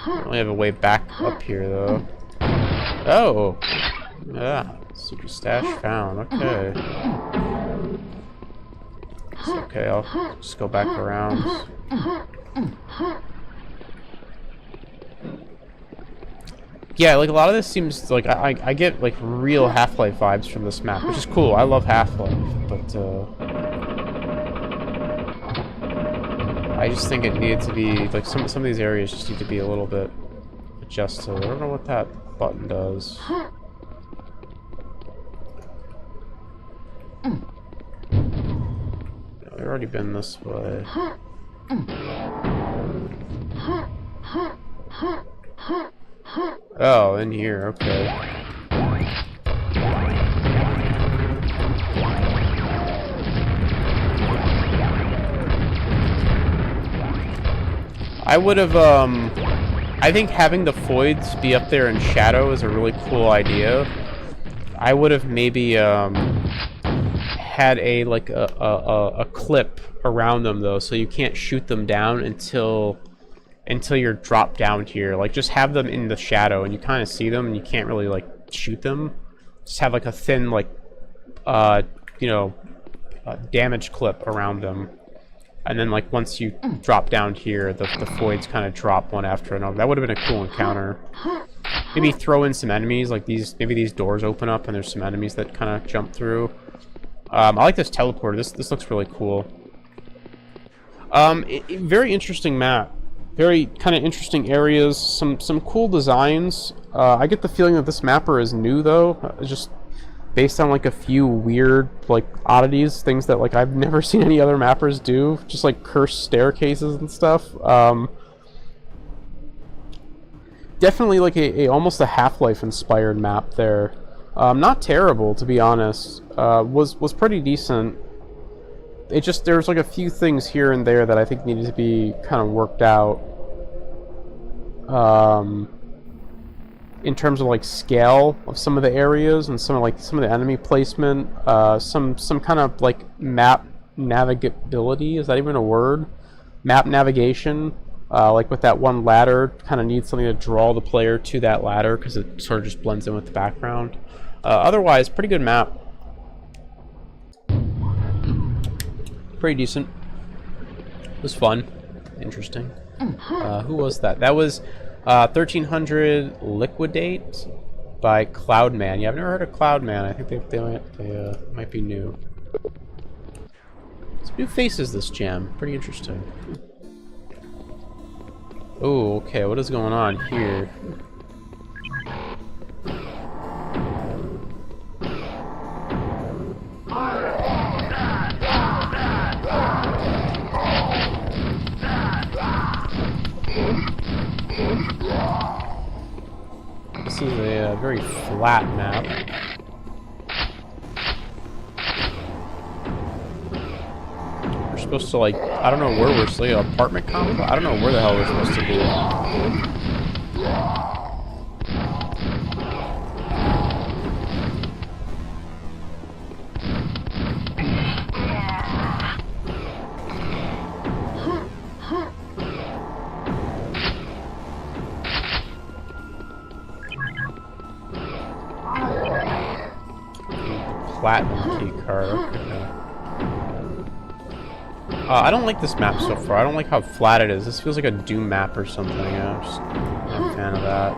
S1: I only have a way back up here though. Oh, yeah. Secret stash found, okay. It's okay, I'll just go back around. Yeah, like a lot of this seems like I get like real Half-Life vibes from this map, which is cool. I love Half-Life, but I just think it needed to be like some of these areas just need to be a little bit adjusted. I don't know what that button does. I've already been this way. Oh, in here, okay. I would have, I think having the Floyds be up there in shadow is a really cool idea. I would have maybe, had a, like, a clip around them, though, so you can't shoot them down until you're dropped down here. Like, just have them in the shadow, and you kind of see them, and you can't really, like, shoot them. Just have, like, a thin, like, you know, damage clip around them. And then, like, once you drop down here, the Floyds kind of drop one after another. That would have been a cool encounter. Maybe throw in some enemies, like these, maybe these doors open up, and there's some enemies that kind of jump through. I like this teleporter. This looks really cool. Very interesting map. Very kind of interesting areas. Some cool designs. I get the feeling that this mapper is new though, just based on like a few weird like oddities, things that like I've never seen any other mappers do. Just like cursed staircases and stuff. Definitely like a almost a Half-Life inspired map there. Not terrible, to be honest. Was pretty decent. It just, there's like a few things here and there that I think needed to be kind of worked out. In terms of like scale of some of the areas and some of the enemy placement, some kind of like map navigability, is that even a word? Map navigation, like with that one ladder, kind of needs something to draw the player to that ladder because it sort of just blends in with the background. Otherwise, pretty good map. Pretty decent. It was fun. Interesting. Who was that? That was 1300 Liquidate by Cloudman. Yeah, I've never heard of Cloudman. I think they might be new. Some new faces this jam. Pretty interesting. Oh, okay. What is going on here? This is a very flat map. We're supposed to, like, I don't know where we're supposed to, apartment complex? I don't know where the hell we're supposed to be. Platinum key card. Okay. I don't like this map so far. I don't like how flat it is. This feels like a Doom map or something. I'm just not a fan of that.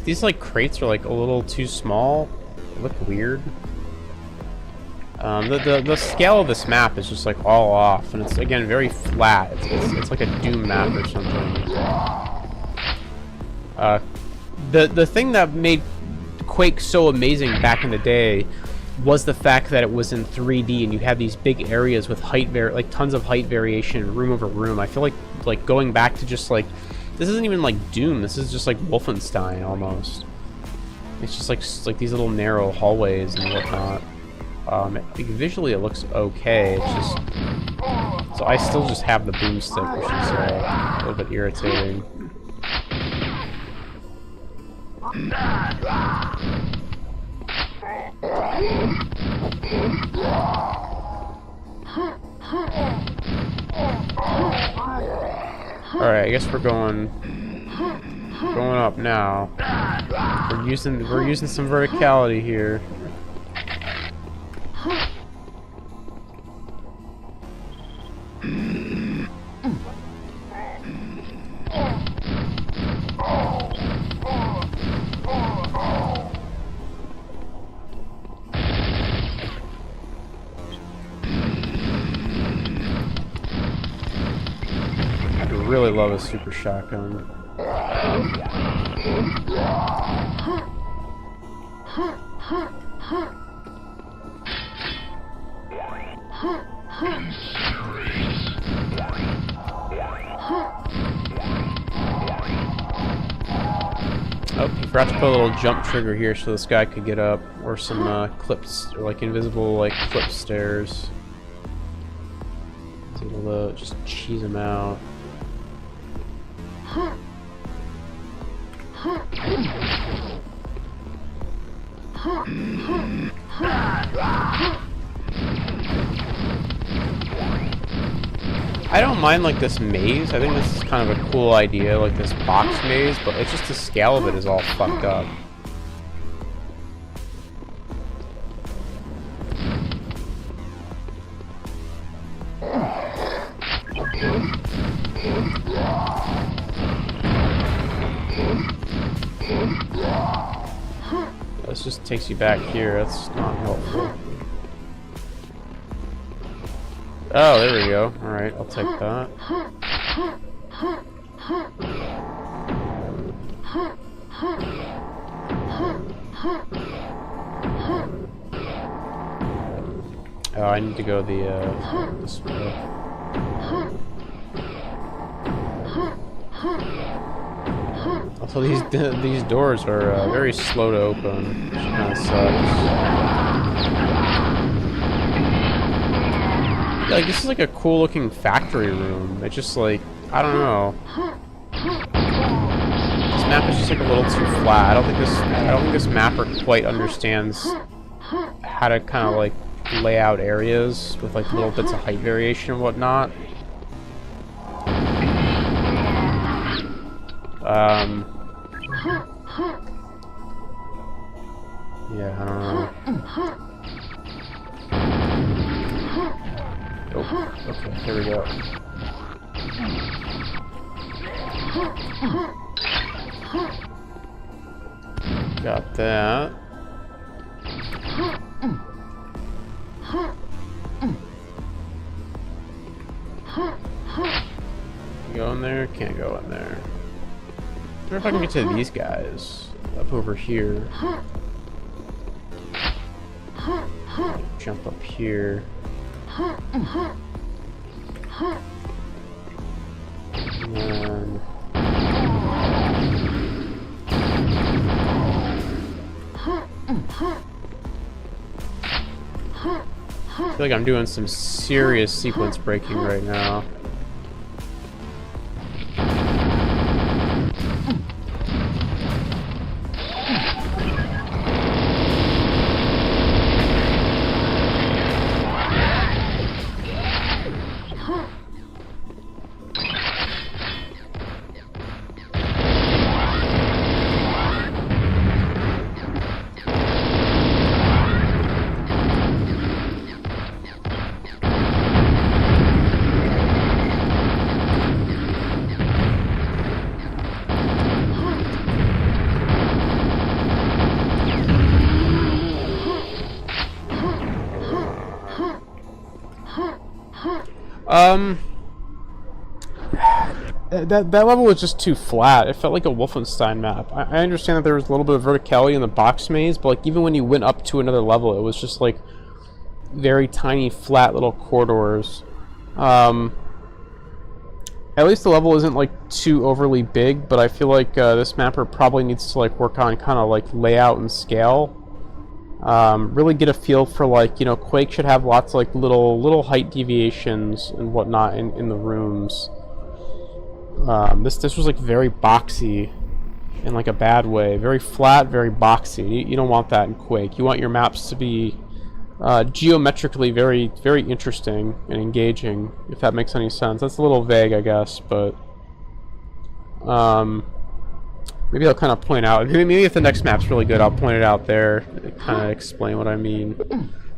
S1: These like crates are like a little too small. They look weird. The scale of this map is just like all off, and it's again very flat. It's like a Doom map or something. The thing that made Quake so amazing back in the day was the fact that it was in 3D and you had these big areas with height like tons of height variation, room over room. I feel like going back to just like, this isn't even like Doom. This is just like Wolfenstein almost. It's just like these little narrow hallways and whatnot. Visually it looks okay. It's just, so I still just have the boomstick, which is a little bit irritating. Alright, I guess we're going up now. We're using some verticality here. I really love a super shotgun. Oh, he forgot to put a little jump trigger here so this guy could get up, or some clips, or like invisible like clip stairs. He's able to just cheese him out. I don't mind like this maze. I think this is kind of a cool idea, like this box maze, but it's just the scale of it is all fucked up. This just takes you back here. That's not helpful. Oh, there we go. Alright, I'll take that. Oh, I need to go this way. Also, these doors are very slow to open, which kind of sucks. Like, this is like a cool looking factory room. It's just like, I don't know. This map is just like a little too flat. I don't think this mapper quite understands how to kind of like lay out areas with like little bits of height variation and whatnot. Yeah, I don't know. Oh, okay, here we go. Got that. Go in there? Can't go in there. I wonder if I can get to these guys up over here. Jump up here. And then... I feel like I'm doing some serious sequence breaking right now. That level was just too flat. It felt like a Wolfenstein map. I understand that there was a little bit of verticality in the box maze, but like even when you went up to another level, it was just like very tiny, flat little corridors. At least the level isn't like too overly big, but I feel like this mapper probably needs to like work on kind of like layout and scale. Really get a feel for like, you know, Quake should have lots of like little height deviations and whatnot in the rooms. This was like very boxy in like a bad way. Very flat, very boxy. You don't want that in Quake. You want your maps to be geometrically very, very interesting and engaging, if that makes any sense. That's a little vague, I guess, but maybe I'll kind of point out. Maybe if the next map's really good, I'll point it out there, kind of explain what I mean.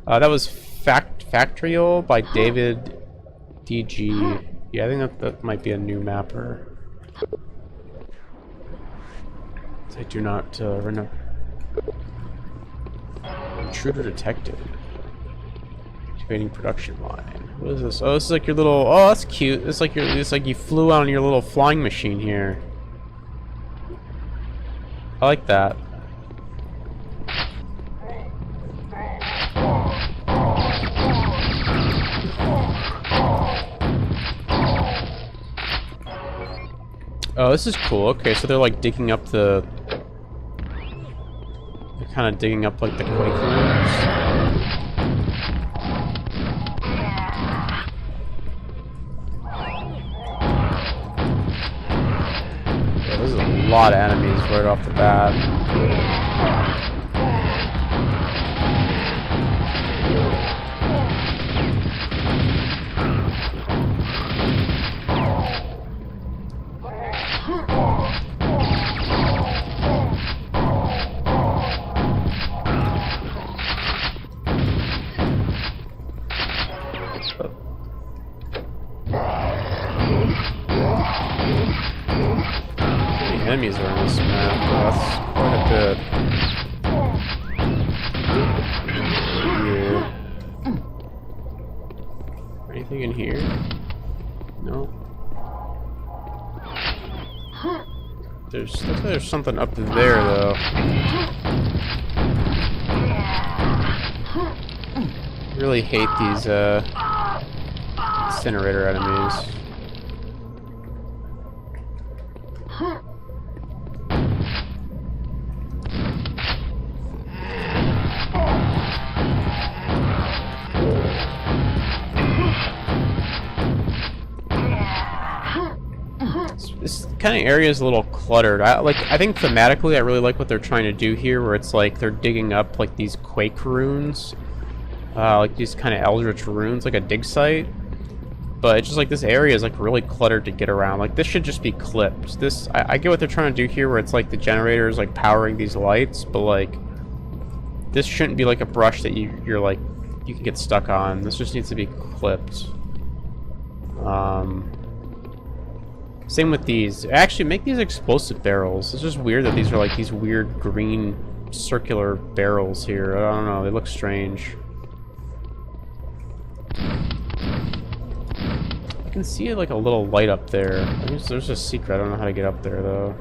S1: That was Factorial by David DG. Yeah, I think that might be a new mapper. I do not remember. Intruder detected. Activating production line. What is this? Oh, this is like your little. Oh, that's cute. It's like you flew on your little flying machine here. I like that. Oh, this is cool. Okay, so they're like digging up the. They're kind of digging up like the Quake ruins. Yeah, there's a lot of enemies right off the bat. Enemies are in this map. That's quite a bit. Yeah. Anything in here? No. Looks like there's something up there though. Really hate these incinerator enemies. This kind of area is a little cluttered. I think thematically I really like what they're trying to do here, where it's like they're digging up like these Quake runes, like these kind of eldritch runes, like a dig site. But it's just like this area is like really cluttered to get around. Like this should just be clipped. This I get what they're trying to do here, where it's like the generator is like powering these lights, but like this shouldn't be like a brush that you're like you can get stuck on. This just needs to be clipped. Same with these. Actually, make these explosive barrels. It's just weird that these are like these weird green circular barrels here. I don't know. They look strange. I can see like a little light up there. I think there's a secret. I don't know how to get up there though.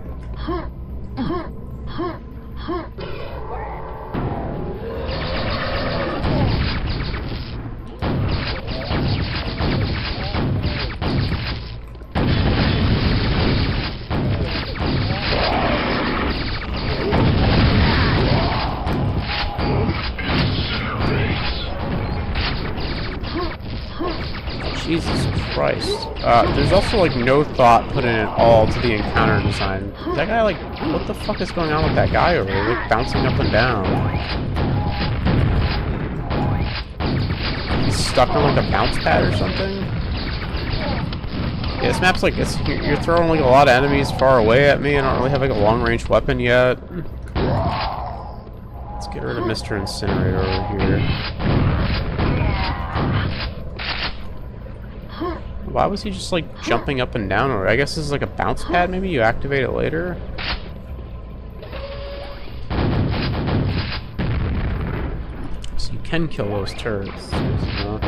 S1: Jesus Christ. There's also like no thought put in at all to the encounter design. That guy, like, what the fuck is going on with that guy over there? Like bouncing up and down. He's stuck on like a bounce pad or something? Yeah, this map's like, you're throwing like a lot of enemies far away at me. I don't really have like a long range weapon yet. Let's get rid of Mr. Incinerator over here. Why was he just like jumping up and down? Or I guess this is like a bounce pad. Maybe you activate it later. So you can kill those turrets. You know?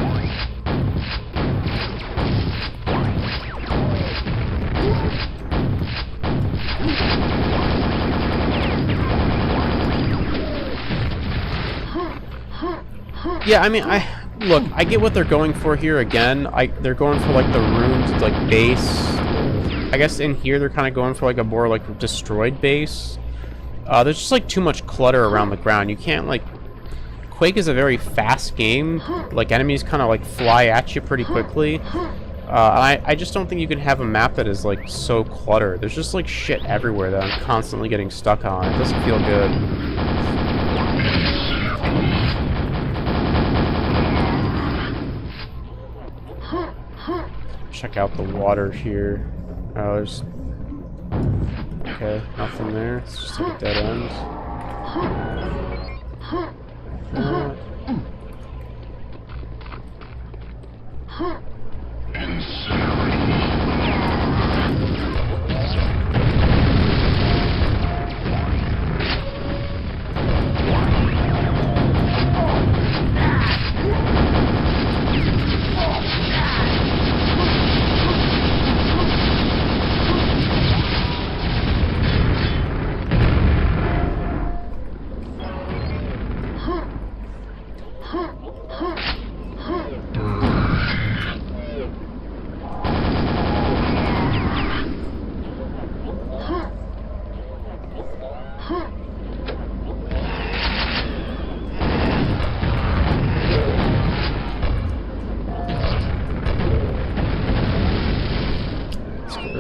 S1: Yeah, I mean, look, I get what they're going for here again. They're going for like the ruined like base. I guess in here they're kind of going for like a more like destroyed base. There's just like too much clutter around the ground. You can't like. Quake is a very fast game. Like enemies kind of like fly at you pretty quickly. I just don't think you can have a map that is like so cluttered. There's just like shit everywhere that I'm constantly getting stuck on. It doesn't feel good. check out the water here. Oh, there's... Okay, nothing there. It's just like a dead end.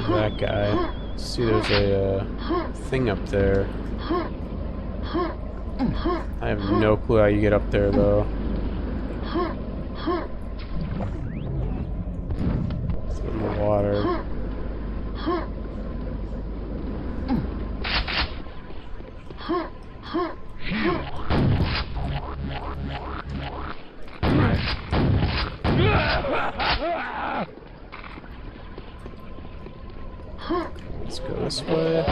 S1: That guy. See, there's a thing up there. I have no clue how you get up there, though. It's in the water. Let's go this way.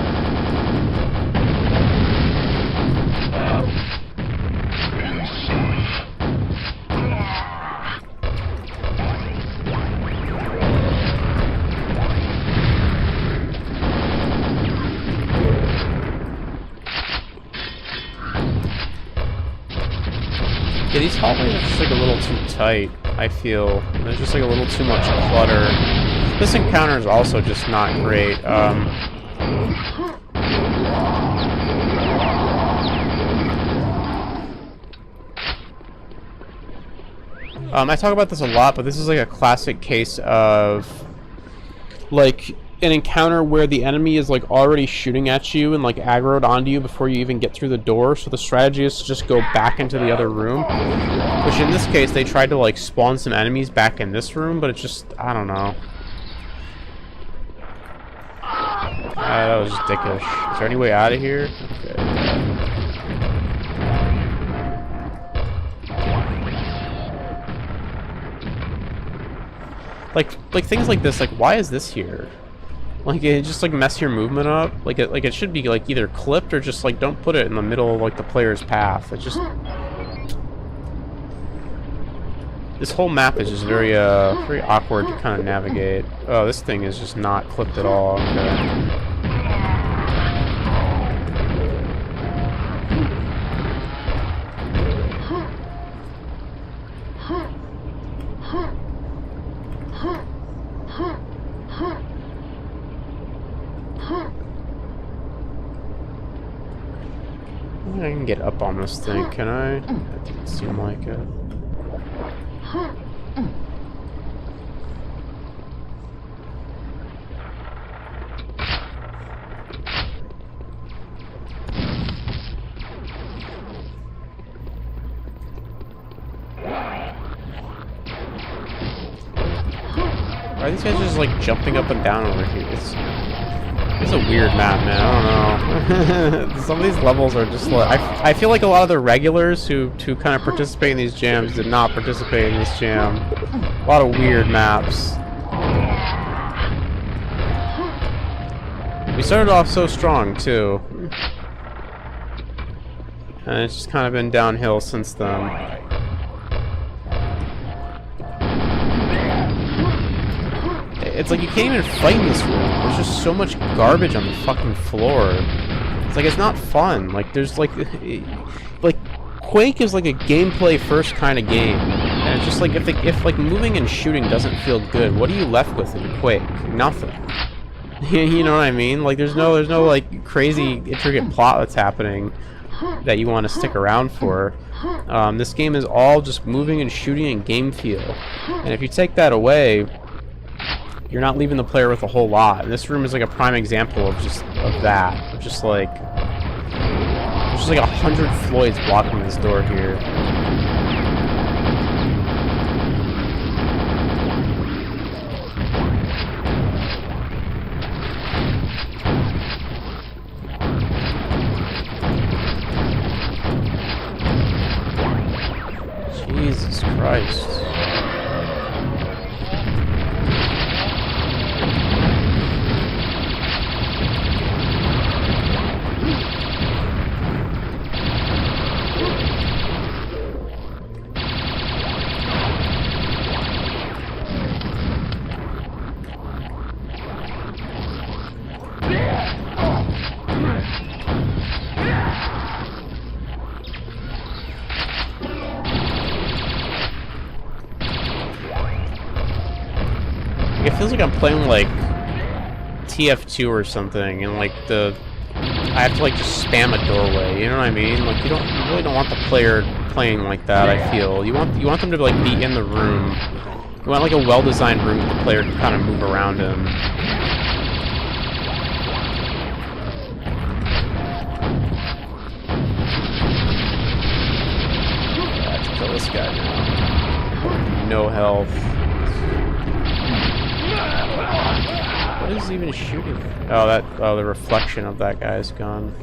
S1: Yeah, these hallways are just like a little too tight, I feel. There's just like a little too much clutter. This encounter is also just not great. I talk about this a lot, but this is like a classic case of like an encounter where the enemy is like already shooting at you and like aggroed onto you before you even get through the door, so the strategy is to just go back into the other room, which in this case they tried to like spawn some enemies back in this room, but it's just, I don't know. That was just dickish. Is there any way out of here? Okay. Like things like this, like why is this here? Like it just like mess your movement up. Like it should be like either clipped or just like don't put it in the middle of like the player's path. It just, this whole map is just very very awkward to kind of navigate. Oh, this thing is just not clipped at all. Okay. I can get up on this thing, can I? That didn't seem like it. Why are these guys just like jumping up and down over here? It's a weird map, man. I don't know. Some of these levels are just like... I feel like a lot of the regulars who kind of participate in these jams did not participate in this jam. A lot of weird maps. We started off so strong, too. And it's just kind of been downhill since then. It's like you can't even fight in this room. There's just so much garbage on the fucking floor. It's like it's not fun. Like there's like Quake is like a gameplay first kind of game, and it's just like if like moving and shooting doesn't feel good, what are you left with in Quake? Nothing. You know what I mean? Like there's no like crazy intricate plot that's happening that you want to stick around for. This game is all just moving and shooting and game feel, and if you take that away, you're not leaving the player with a whole lot. And this room is like a prime example of that. Of just like there's just like 100 Floyds blocking this door here. Christ. It feels like I'm playing like TF2 or something, and like I have to like just spam a doorway. You know what I mean? Like you really don't want the player playing like that. I feel you want them to like be in the room. You want like a well-designed room that the player can kind of move around in. Let's kill this guy now. No health. What is he even shooting? Oh, the reflection of that guy's gun.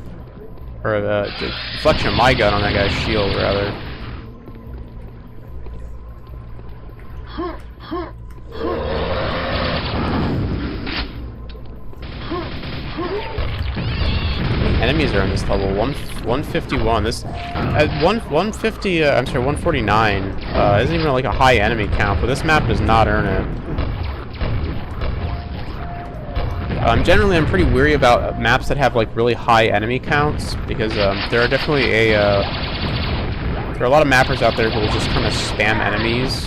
S1: Or the reflection of my gun on that guy's shield, rather. Enemies are in this level. 151. This at 150. I'm sorry, 149. Isn't even like a high enemy count, but this map does not earn it. Generally, I'm pretty weary about maps that have like really high enemy counts because there are definitely there are a lot of mappers out there who will just kind of spam enemies,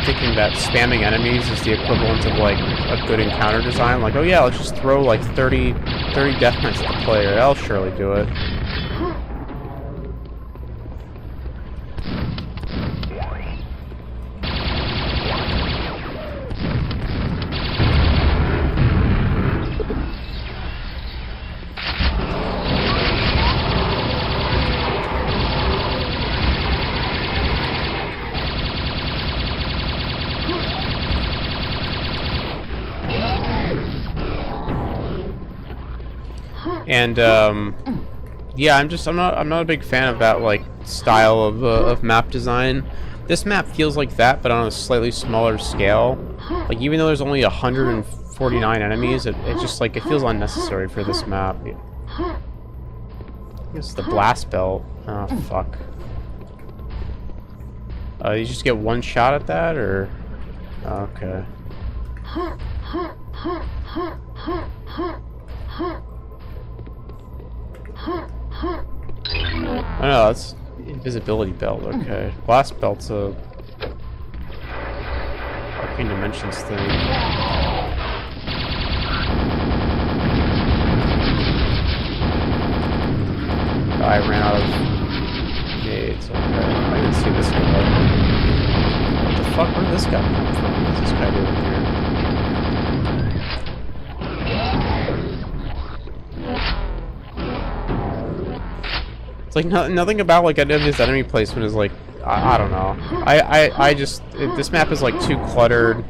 S1: thinking that spamming enemies is the equivalent of like a good encounter design. Like, oh yeah, let's just throw like 30 death knights at the player. I'll surely do it. And yeah, I'm not a big fan of that like style of map design. This map feels like that, but on a slightly smaller scale. Like even though there's only 149 enemies, it just like it feels unnecessary for this map. It's the blast belt. Oh fuck. You just get one shot at that, or okay. Oh no, that's invisibility belt, okay. Blast belt's a Arcane Dimensions thing. I ran out of nades, okay. I didn't see this guy. What the fuck, where did this guy come from? What's this guy doing here? It's like nothing about like this enemy placement is like I don't know. I just this map is like too cluttered.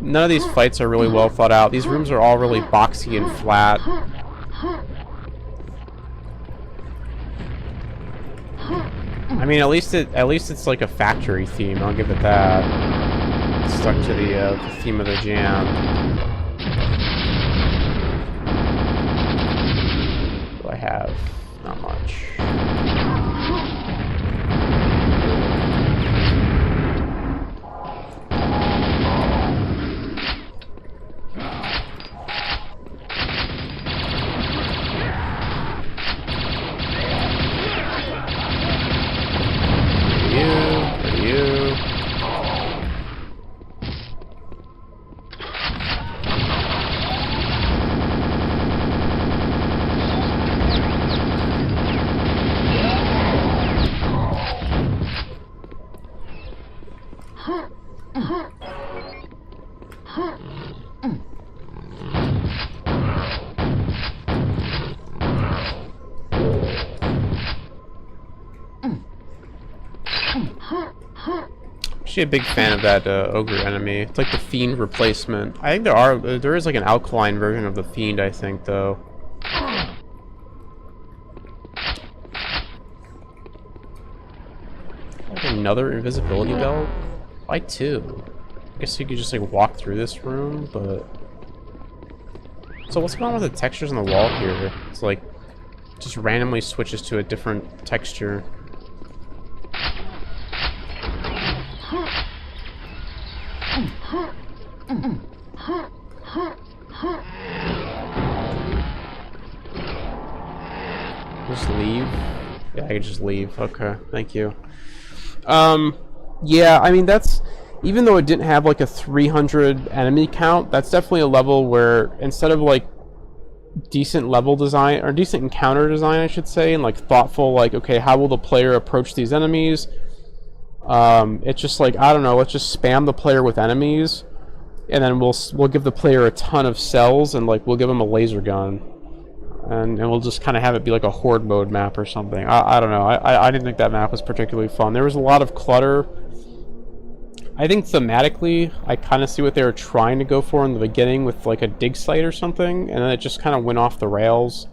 S1: None of these fights are really well thought out. These rooms are all really boxy and flat. I mean, at least it's like a factory theme. I'll give it that. It's stuck to the theme of the jam. What do I have? Not much. Actually a big fan of that ogre enemy. It's like the fiend replacement. I think there is like an alkaline version of the fiend, I think, though. another invisibility belt? Why two? I guess you could just like walk through this room, but... So what's going on with the textures on the wall here? It's like, just randomly switches to a different texture. Just leave? Yeah, I can just leave. Okay, thank you. Yeah, I mean, that's... Even though it didn't have, like, a 300 enemy count, that's definitely a level where, instead of, like, decent level design, or decent encounter design, I should say, and, like, thoughtful, like, okay, how will the player approach these enemies? It's just like, I don't know, let's just spam the player with enemies, and then we'll give the player a ton of cells, and, like, we'll give them a laser gun. And we'll just kind of have it be like a horde mode map or something. I don't know. I didn't think that map was particularly fun. There was a lot of clutter. I think thematically, I kind of see what they were trying to go for in the beginning with like a dig site or something, and then it just kind of went off the rails.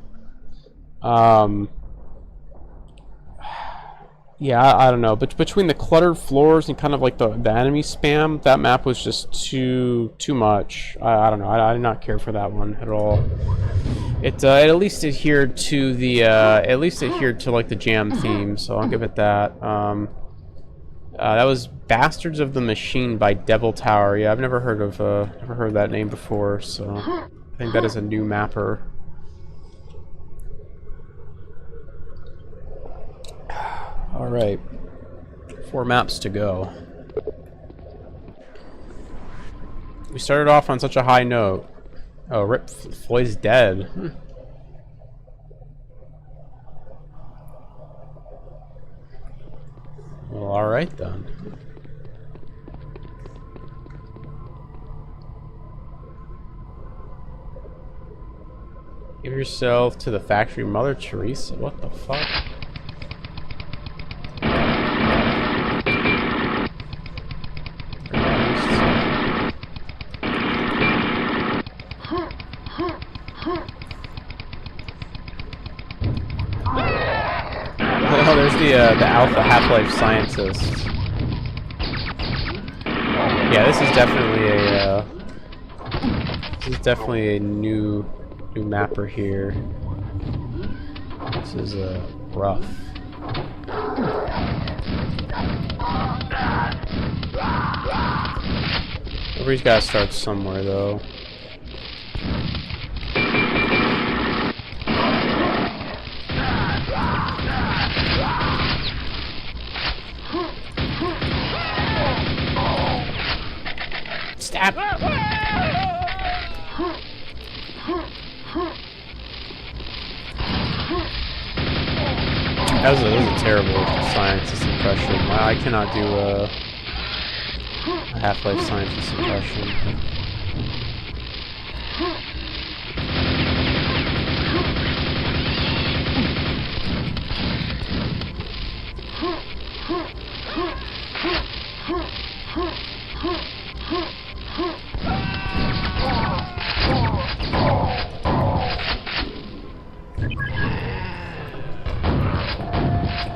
S1: Yeah, I don't know. But between the cluttered floors and kind of like the enemy spam, that map was just too much. I don't know. I did not care for that one at all. It at least adhered to the like the jam theme, so I'll give it that. That was Bastards of the Machine by Devil Tower. Yeah, I've never heard that name before, so I think that is a new mapper. All right, 4 maps to go. We started off on such a high note. Oh, rip! Floyd's dead. Well, all right then. Give yourself to the factory, Mother Teresa. What the fuck? Oh, there's the Alpha Half-Life Scientist. Yeah, this is definitely a new mapper here. This is rough. Everybody's gotta start somewhere though. Stab! That was a terrible scientist impression. I cannot do a Half-Life scientist impression.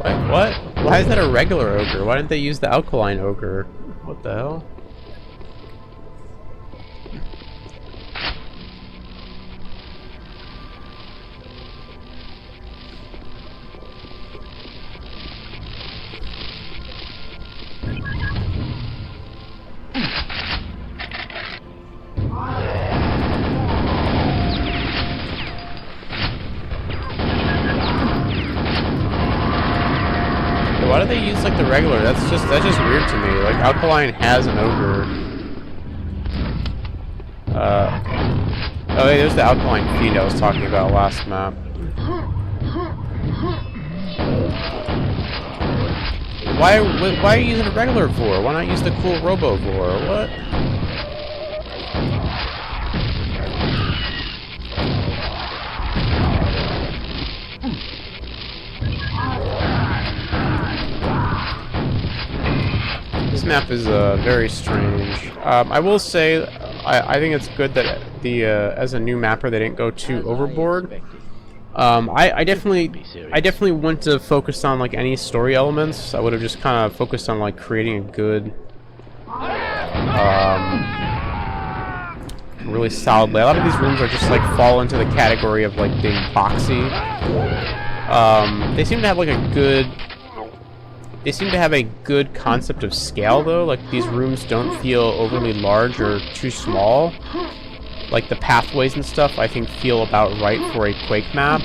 S1: Wait, what? Why is that a regular ogre? Why didn't they use the alkaline ogre? What the hell? Why do they use like the regular? That's just weird to me. Like alkaline has an ogre. Oh, hey, there's the alkaline fiend I was talking about last map. Why are you using a regular vor? Why not use the cool robo vor? What? This map is very strange. I will say, I think it's good that the as a new mapper they didn't go too overboard. I definitely wouldn't have focused on like any story elements. I would have just kind of focused on like creating a good, really solid layout. A lot of these rooms are just like fall into the category of like being boxy. They seem to have like a good. They seem to have a good concept of scale though. Like these rooms don't feel overly large or too small. Like the pathways and stuff, I think feel about right for a Quake map.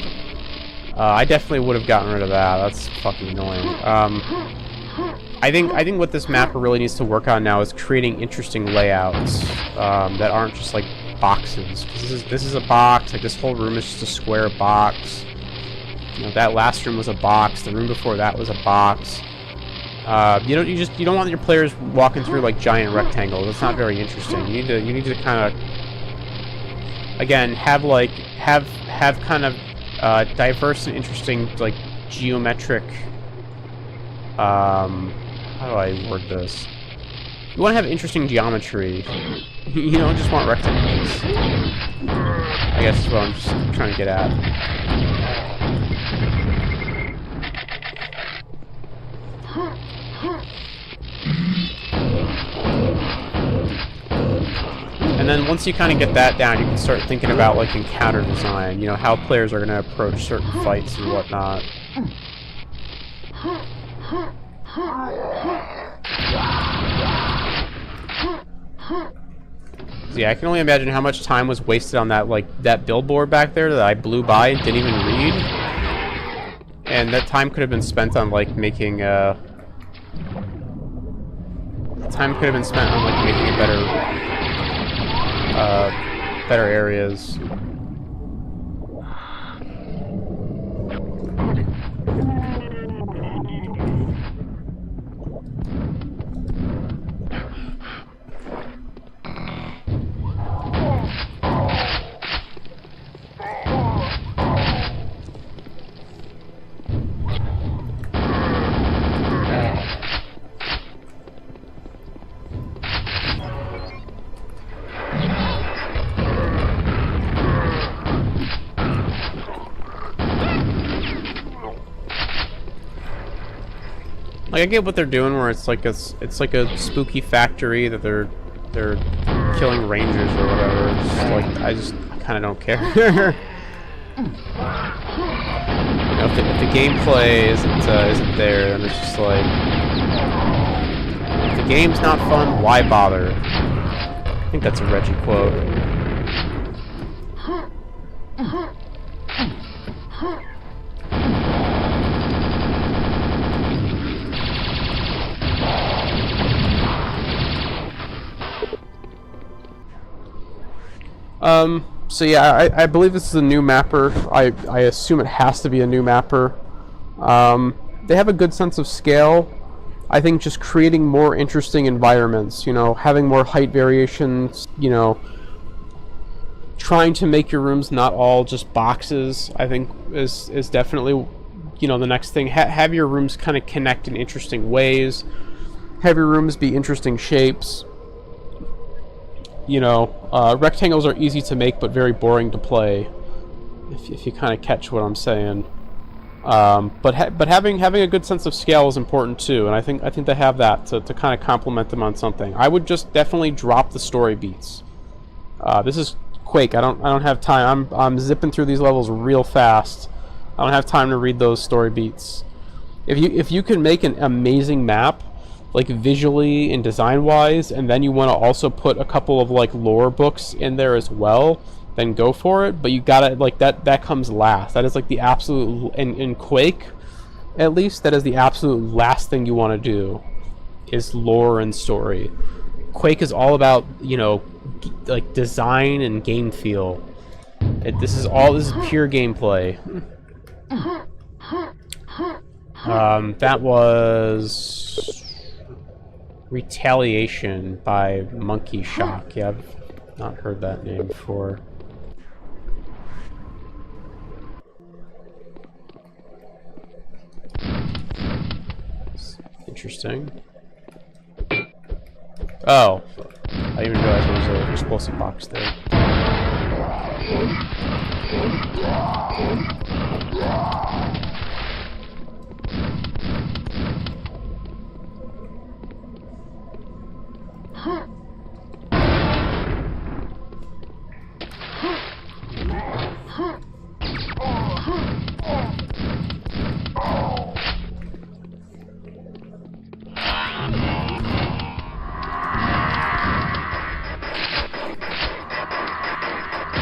S1: I definitely would have gotten rid of that. That's fucking annoying. I think what this mapper really needs to work on now is creating interesting layouts that aren't just like boxes. This is a box. Like this whole room is just a square box. You know, that last room was a box. The room before that was a box. You don't want your players walking through like giant rectangles. It's not very interesting. You need to kind of, again, have kind of diverse and interesting like geometric. How do I word this? You want to have interesting geometry. You don't just want rectangles. I guess is what I'm just trying to get at. And then once you kind of get that down, you can start thinking about like encounter design. You know, how players are going to approach certain fights and whatnot. So yeah, I can only imagine how much time was wasted on that billboard back there that I blew by and didn't even read. And that time could have been spent on like making making better areas. Like I get what they're doing, where it's like a spooky factory that they're killing rangers or whatever. It's just like I kind of don't care. You know, if the gameplay isn't there, then it's just like if the game's not fun, why bother? I think that's a Reggie quote. So yeah, I believe this is a new mapper. I assume it has to be a new mapper. They have a good sense of scale. I think just creating more interesting environments, you know, having more height variations, you know, trying to make your rooms not all just boxes, I think is definitely, you know, the next thing. Have your rooms kind of connect in interesting ways. Have your rooms be interesting shapes. You know, rectangles are easy to make but very boring to play, if you kind of catch what I'm saying. But having a good sense of scale is important too, and I think they have that to kind of complement them on something. I would just definitely drop the story beats. This is Quake. I don't have time. I'm zipping through these levels real fast. I don't have time to read those story beats. If you can make an amazing map, like visually and design wise, and then you want to also put a couple of like lore books in there as well, then go for it. But you gotta, like, that comes last. That is like the absolute, in Quake at least, that is the absolute last thing you want to do, is lore and story. Quake is all about, you know, like design and game feel. This is pure gameplay. That was Retaliation by Monkey Shock. Yeah, I've not heard that name before. Interesting. Oh, I didn't even realize there was an explosive box there.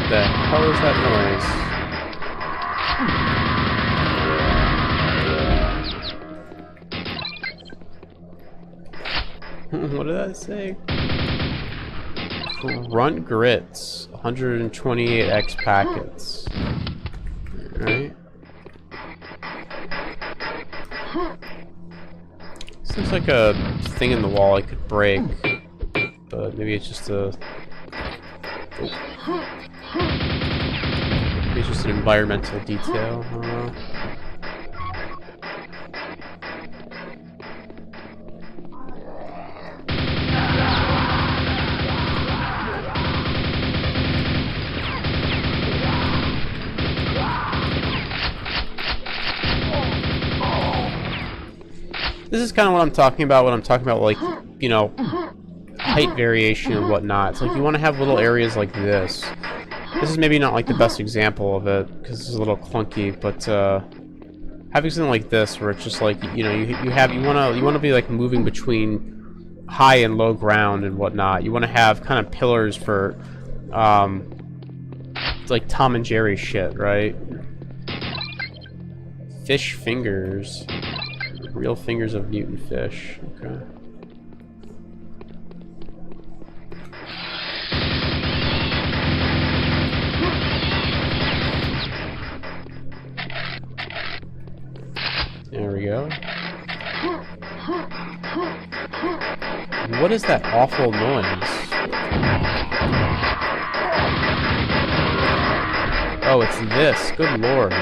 S1: the hell is that noise? What did that say? Grunt grits, 128x packets. Alright. Seems like a thing in the wall I could break, but maybe it's just a... Maybe it's just an environmental detail, I don't know. This is kind of what I'm talking about when I'm talking about, like, you know, height variation and whatnot. It's like you want to have little areas like this. This is maybe not like the best example of it because it's a little clunky, but having something like this where it's just like, you know, you want to be like moving between high and low ground and whatnot. You want to have kind of pillars for like Tom and Jerry shit, right? Fish fingers. Real fingers of mutant fish. Okay. There we go. What is that awful noise? Oh, it's this. Good lord.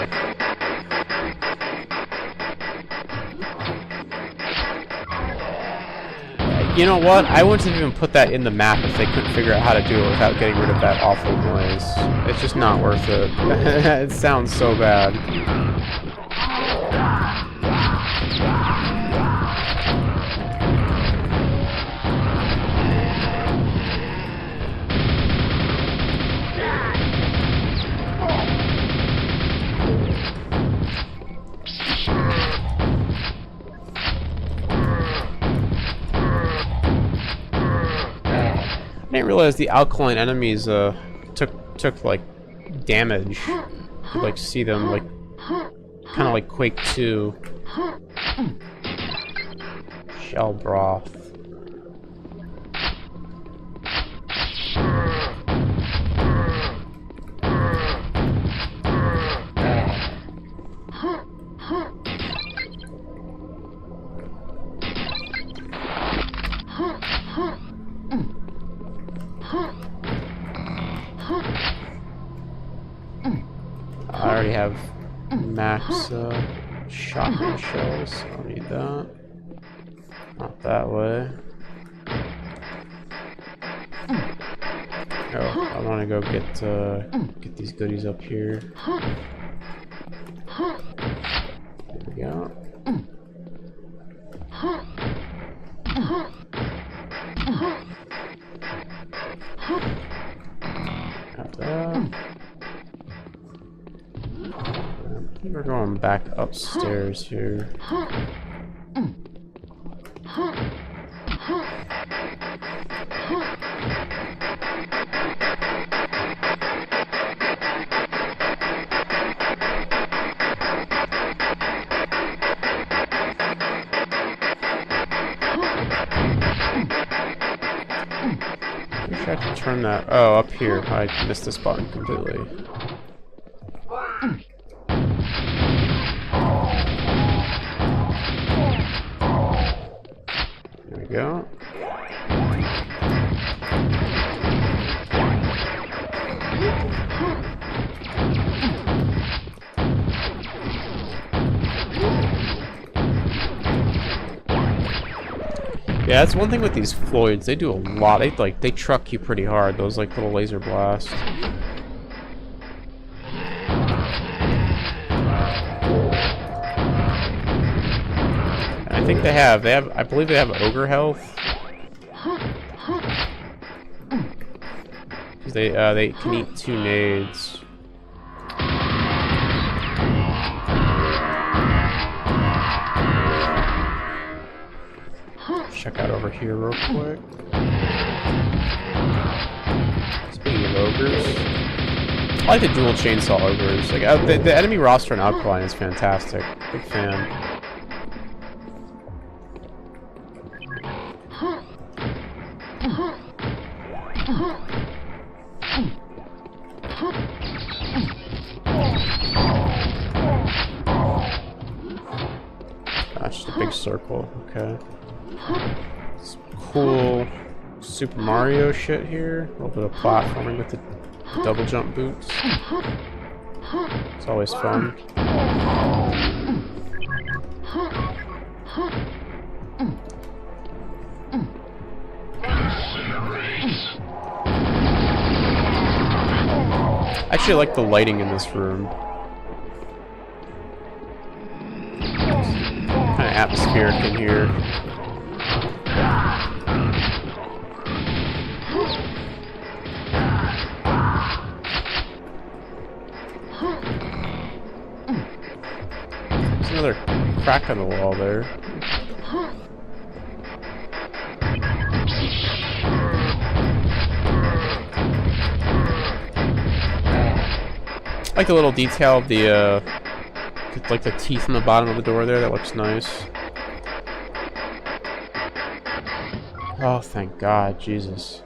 S1: You know what? I wouldn't have even put that in the map if they couldn't figure out how to do it without getting rid of that awful noise. It's just not worth it. It sounds so bad. I didn't realize the alkaline enemies took like damage. You could like see them like kind of like Quake 2. Shell broth. I already have max shotgun shells, so I don't need that. Not that way. Oh, I want to go get these goodies up here. There we go. Got that. We're going back upstairs here. I have to turn that. Oh, up here. I missed this button completely. There we go. Yeah, that's one thing with these Floyds. They do a lot. They truck you pretty hard. Those like little laser blasts. I think they have. I believe they have ogre health. Because they can eat 2 nades. Check out over here real quick. Speaking of ogres, I like the dual chainsaw ogres. Like the enemy roster in Alkaline is fantastic. Big fan. Gosh, just a big circle. Okay. Some cool Super Mario shit here. A little bit of platforming with the double jump boots. It's always fun. I actually like the lighting in this room. Kind of atmospheric in here. There's another crack on the wall there. I like the little detail of the like the teeth in the bottom of the door there. That looks nice. Oh, thank God, Jesus.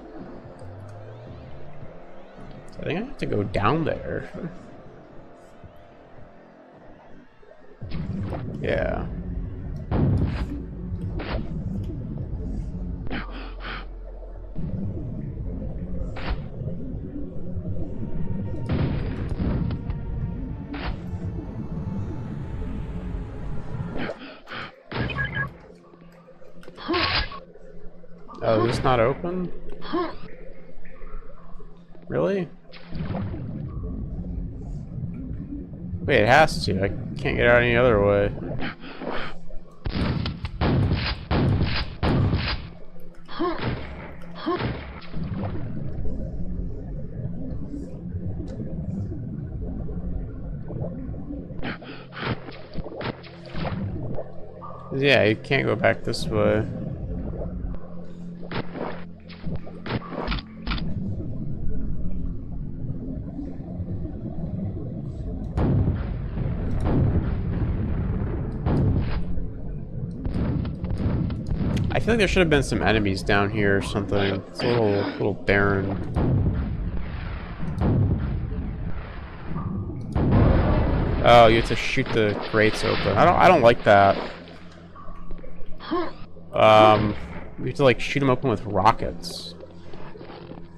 S1: I think I have to go down there. Yeah. Oh, is this not open? Really? Wait, it has to. I can't get out any other way. Yeah, you can't go back this way. I feel like there should have been some enemies down here or something. It's a little barren. Oh, you have to shoot the grates open. I don't like that. You have to like shoot them open with rockets.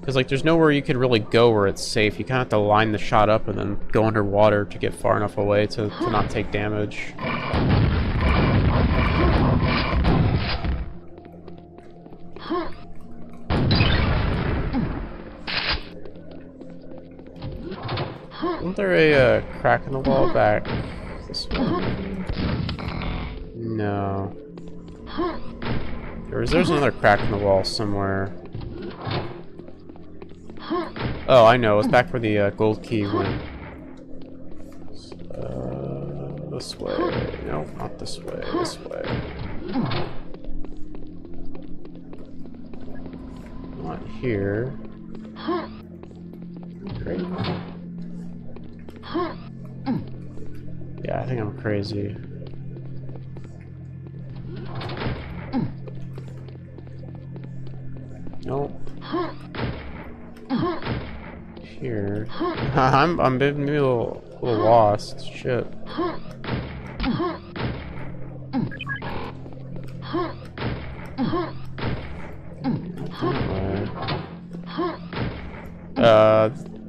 S1: Because like there's nowhere you could really go where it's safe. You kind of have to line the shot up and then go underwater to get far enough away to not take damage. Isn't there a crack in the wall back this way? No. There's another crack in the wall somewhere. Oh, I know. It's back where the gold key went. This way. No, not this way. This way. Not here. Great. Yeah, I think I'm crazy. Nope. Here. I'm maybe a little lost. Shit.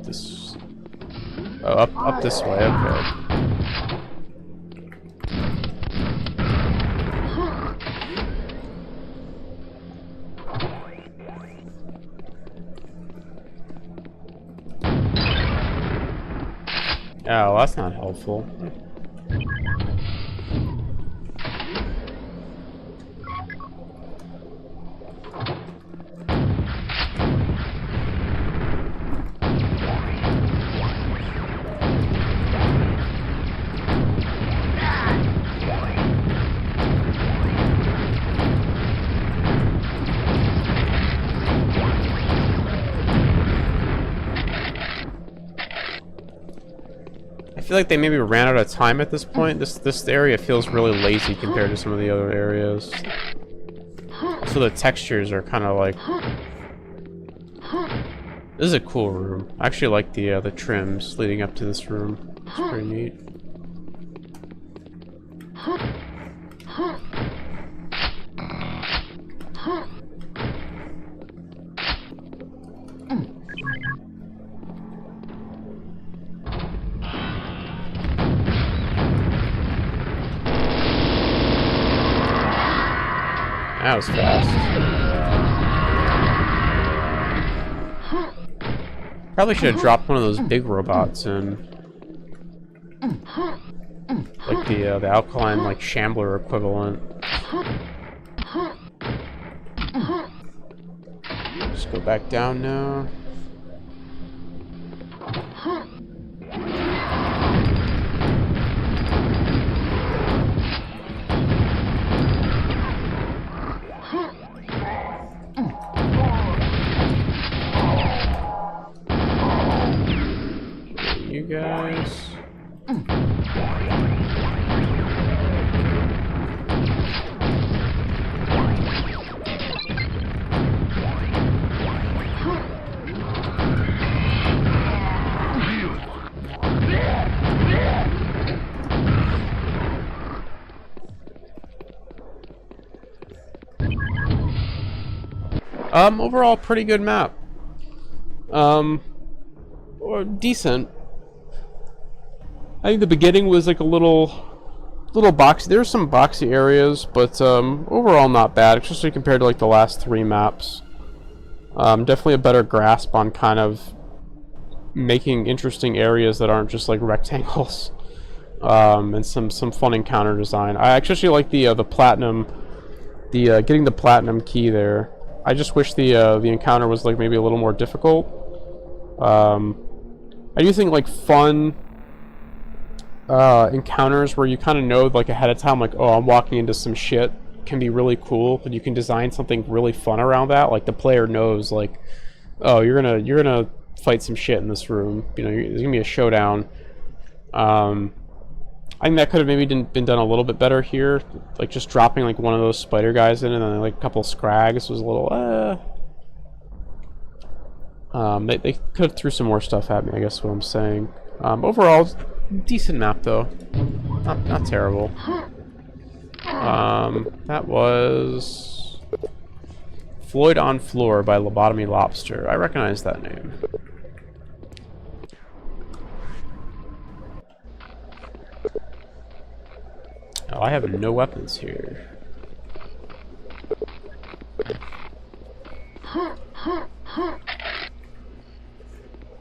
S1: This. Oh, up this way. Okay. Oh, that's not helpful. I feel like they maybe ran out of time at this point. This area feels really lazy compared to some of the other areas. Also, the textures are kind of like... This is a cool room. I actually like the trims leading up to this room. It's pretty neat. That was fast. Probably should have dropped one of those big robots in. Like the alkaline, like, Shambler equivalent. Just go back down now. You guys. Overall, pretty good map. Or decent. I think the beginning was like a little boxy. There were some boxy areas, but overall not bad, especially compared to like the last 3 maps. Definitely a better grasp on kind of making interesting areas that aren't just like rectangles. And some fun encounter design. I actually like the platinum, getting the platinum key there. I just wish the encounter was like maybe a little more difficult. I do think like fun encounters where you kind of know like ahead of time, like, oh, I'm walking into some shit, can be really cool, and you can design something really fun around that. Like the player knows, like, oh, you're gonna fight some shit in this room. You know, there's gonna be a showdown. I think that could have maybe been done a little bit better here. Like just dropping like one of those spider guys in and then like a couple scrags was a little they could have threw some more stuff at me, I guess what I'm saying. Overall, decent map though. Not terrible. That was Floyd on Floor by Lobotomy Lobster. I recognize that name. Oh, I have no weapons here.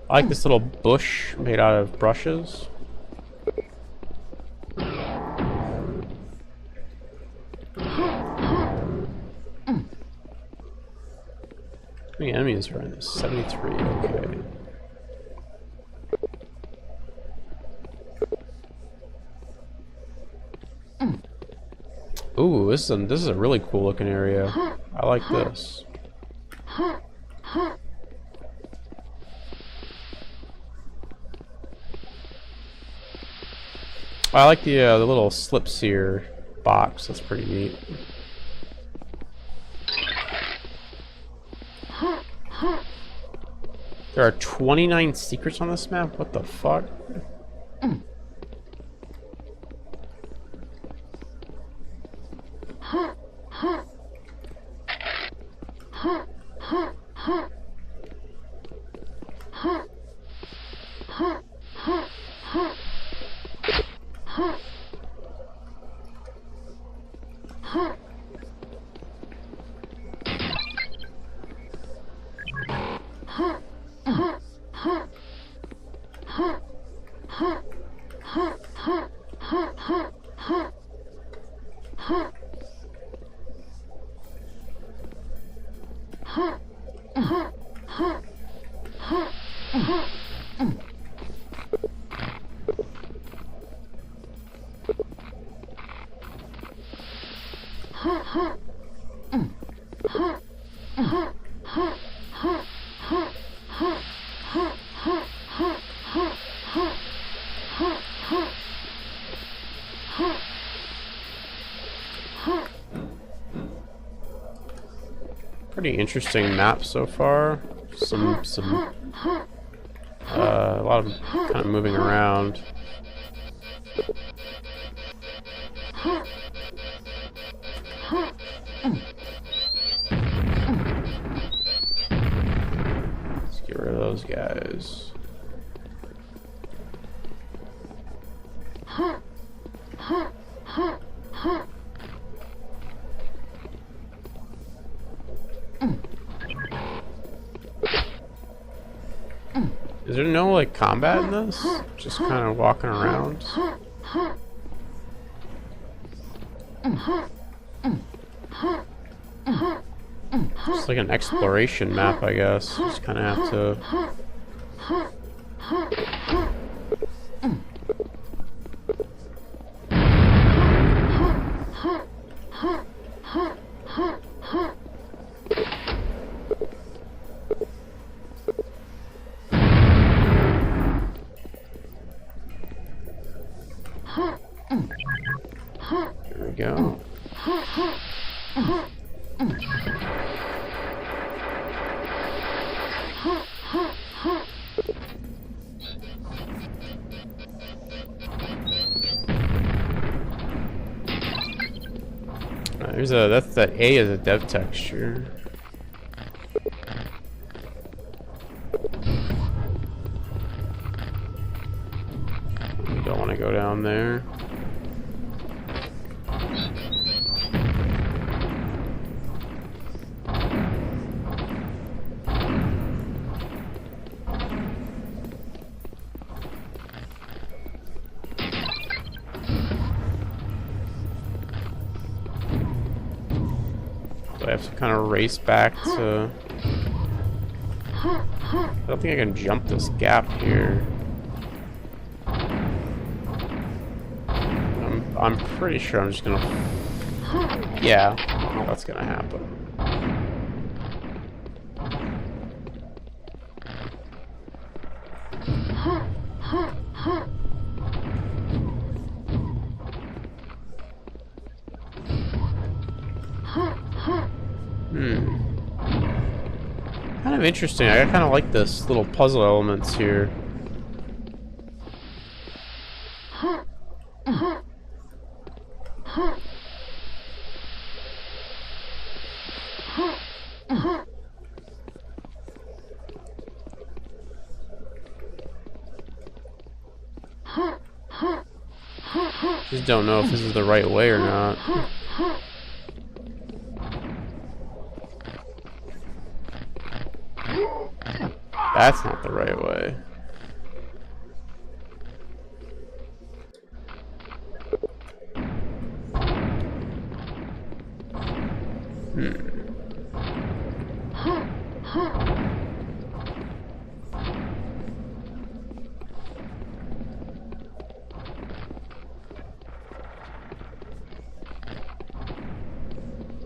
S1: I like this little bush made out of brushes. How many enemies are in this? 73, okay. Ooh, this is a really cool looking area. I like this. I like the little slip sear box. That's pretty neat. There are 29 secrets on this map? What the fuck? Pretty interesting map so far. A lot of kind of moving around. Let's get rid of those guys. Is there no, like, combat in this? Just kind of walking around? It's like an exploration map, I guess. Just kind of have to... There we go. That A is a dev texture. You don't want to go down there. I have to kind of race back to... I don't think I can jump this gap here. I'm pretty sure I'm just gonna... Yeah, that's gonna happen. Kind of interesting. I kind of like this little puzzle elements here. Just don't know if this is the right way or not. That's not the right way.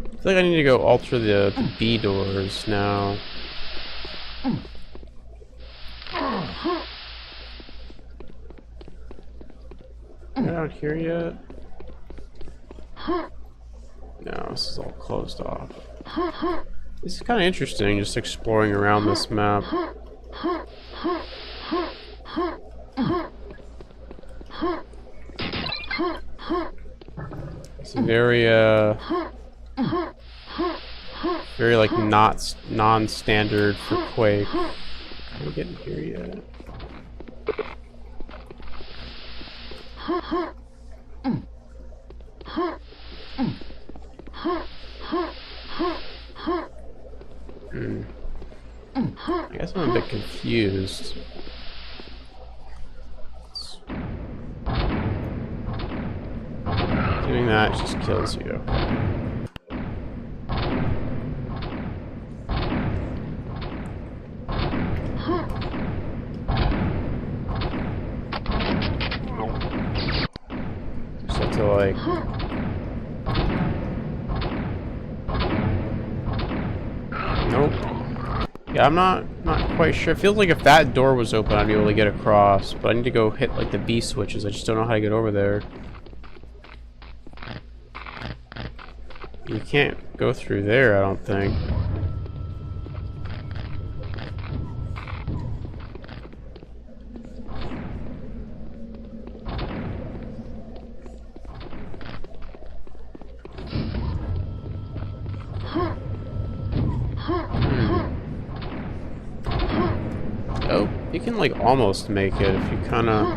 S1: I feel like I need to go alter the B doors now. Get out here yet? No, this is all closed off. This is kind of interesting, just exploring around this map. It's a very, very like not non-standard for Quake. Can we get in here yet? I guess I'm a bit confused. Doing that just kills you. Just have to like... Nope. Yeah, I'm not quite sure. It feels like if that door was open, I'd be able to get across. But I need to go hit like the B switches. I just don't know how to get over there. You can't go through there, I don't think. can like almost make it if you kind of...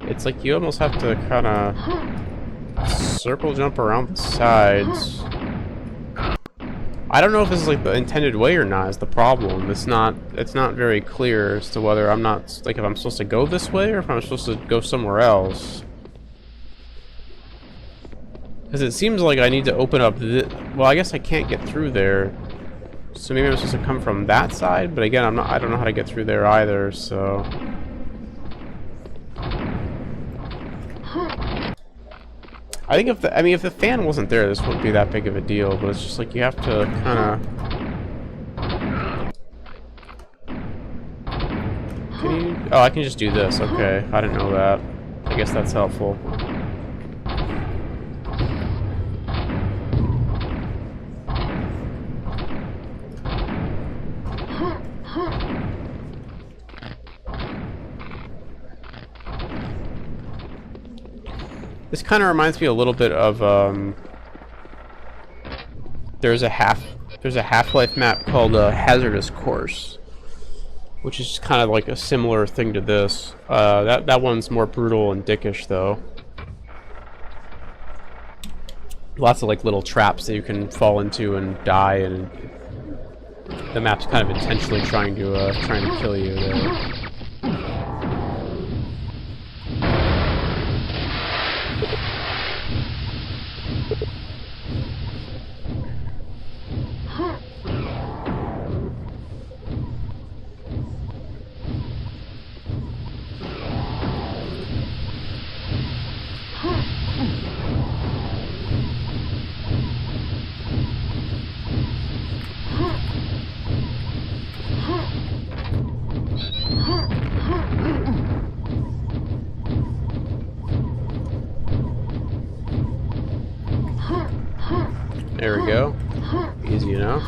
S1: It's like you almost have to kind of circle jump around the sides. I don't know if this is like the intended way or not is the problem. It's not very clear as to whether I'm not, like, if I'm supposed to go this way or if I'm supposed to go somewhere else. Because it seems like I need to open up well, I guess I can't get through there. So maybe I'm supposed to come from that side, but again, I don't know how to get through there either, so... I think if the fan wasn't there, this wouldn't be that big of a deal, but it's just like you have to kind of... Can you... Oh, I can just do this. Okay, I didn't know that. I guess that's helpful. This kind of reminds me a little bit of there's a Half-Life map called Hazardous Course, which is kind of like a similar thing to this. That one's more brutal and dickish though. Lots of like little traps that you can fall into and die, and the map's kind of intentionally trying to kill you there. There we go. Easy enough.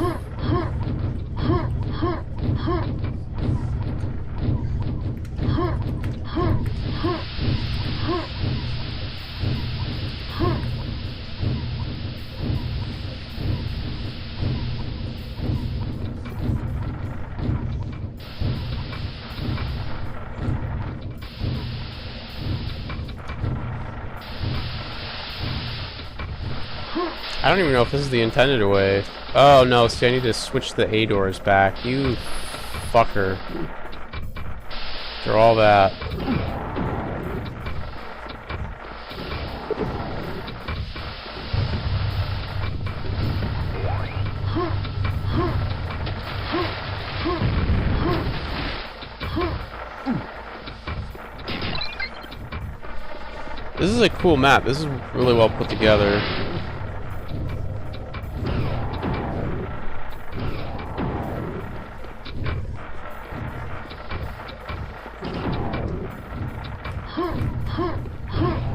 S1: I don't even know if this is the intended way. Oh no, see, I need to switch the A doors back. You fucker. After all that. This is a cool map. This is really well put together.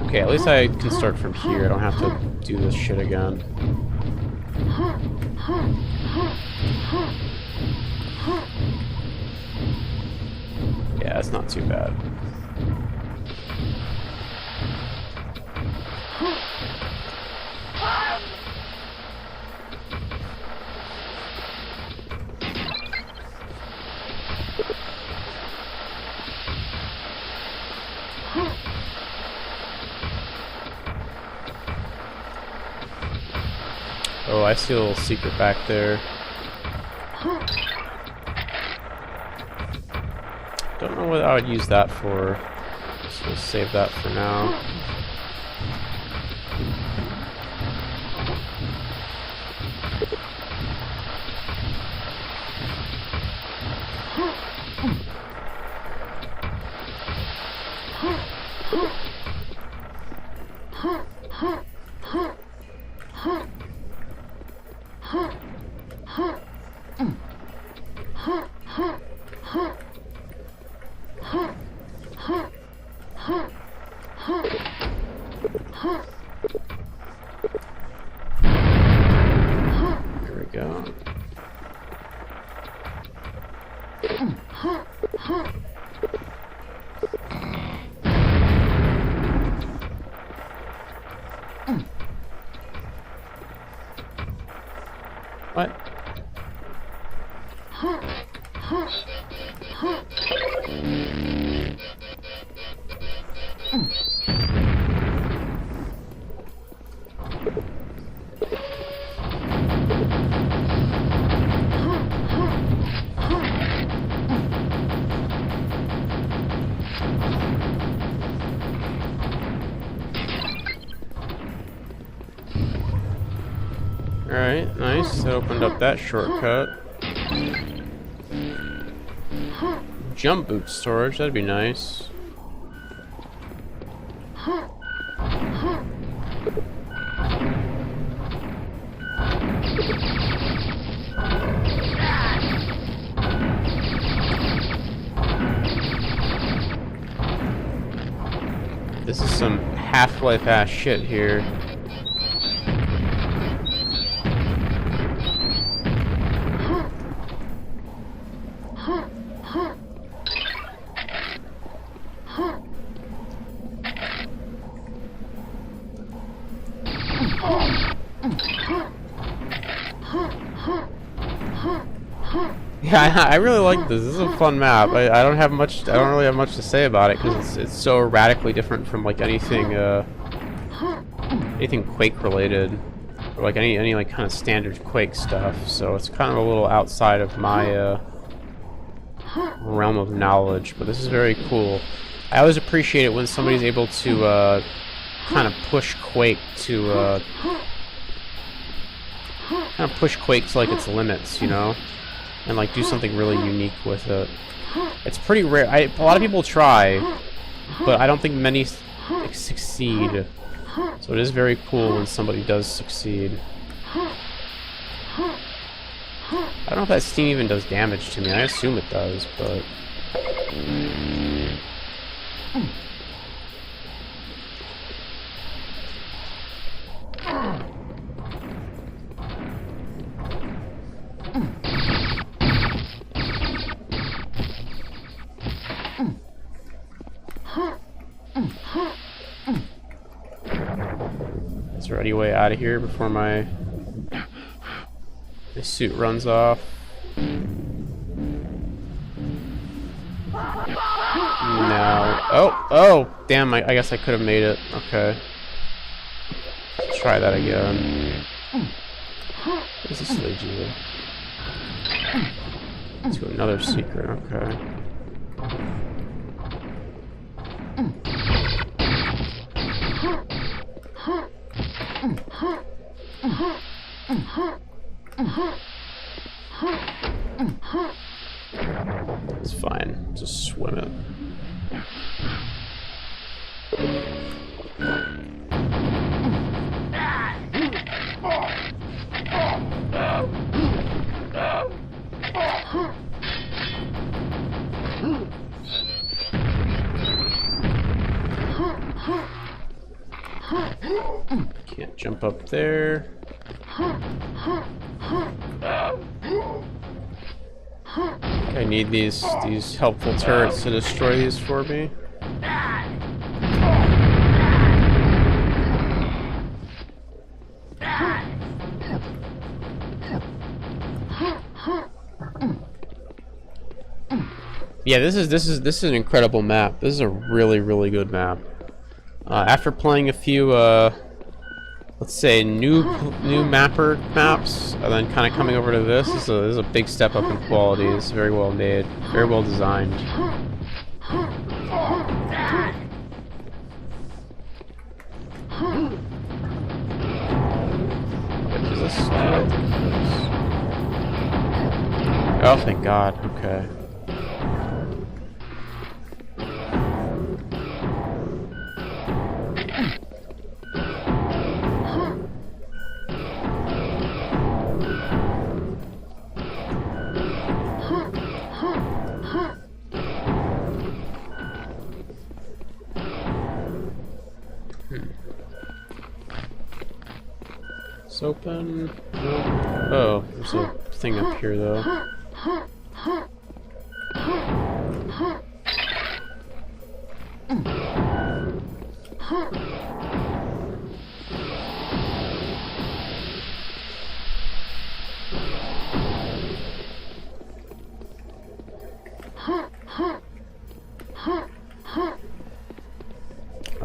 S1: Okay, at least I can start from here. I don't have to do this shit again. Yeah, it's not too bad. Oh, I see a little secret back there. Don't know what I would use that for. Just gonna save that for now. What? Alright, nice. That opened up that shortcut. Jump boot storage, that'd be nice. This is some Half-Life ass shit here. Yeah, I really like this. This is a fun map. I don't really have much to say about it because it's so radically different from like anything Quake related, or like any like kind of standard Quake stuff. So it's kind of a little outside of my realm of knowledge. But this is very cool. I always appreciate it when somebody's able to kind of push Quake to like its limits, you know. And like do something really unique with it. It's pretty rare. A lot of people try, but I don't think many succeed. So it is very cool when somebody does succeed. I don't know if that steam even does damage to me. I assume it does, but... Is there any way out of here before my suit runs off? No. Oh, damn, I guess I could have made it. Okay. Let's try that again. This is lead you to another secret, okay. It's fine. Just swim it. Can't jump up there. I need these helpful turrets to destroy these for me. Yeah, this is an incredible map. This is a really good map. After playing a few let's say new mapper maps, and then kind of coming over to this is a big step up in quality. It's very well made, very well designed. What is this? Oh, thank God. Okay. It's open. No. Oh, there's a thing up here though.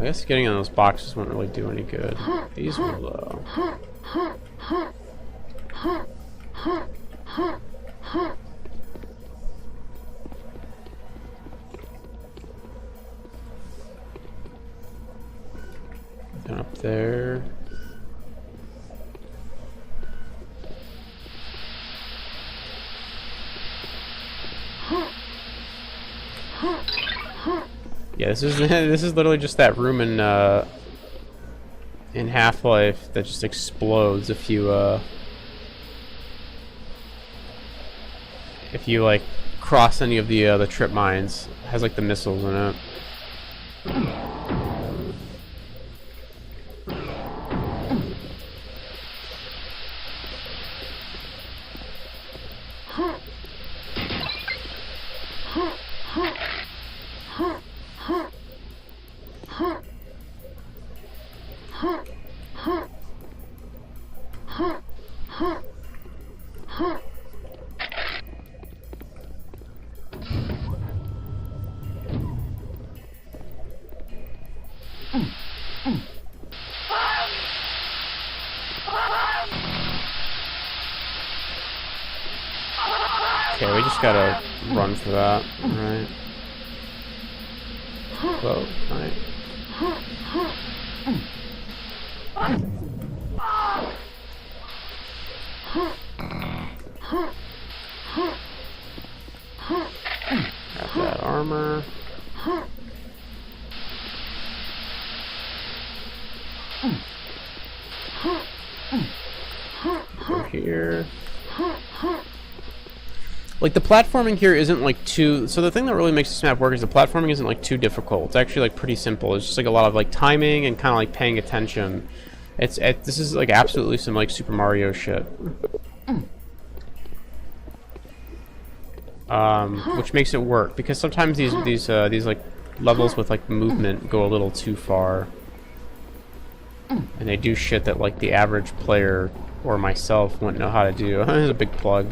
S1: I guess getting on those boxes won't really do any good. These will, though. Down up there. Yeah, this is this is literally just that room in Half-Life that just explodes if you like cross any of the trip mines. It has like the missiles in it. Okay, we just gotta run for that, right? Whoa, right. Got that armor. Go here. Like, the platforming here isn't like too... So the thing that really makes this map work is the platforming isn't like too difficult. It's actually like pretty simple. It's just like a lot of like timing and kind of like paying attention. This is like absolutely some like Super Mario shit. Which makes it work, because sometimes these like levels with like movement go a little too far. And they do shit that like the average player or myself wouldn't know how to do. There's a big plug.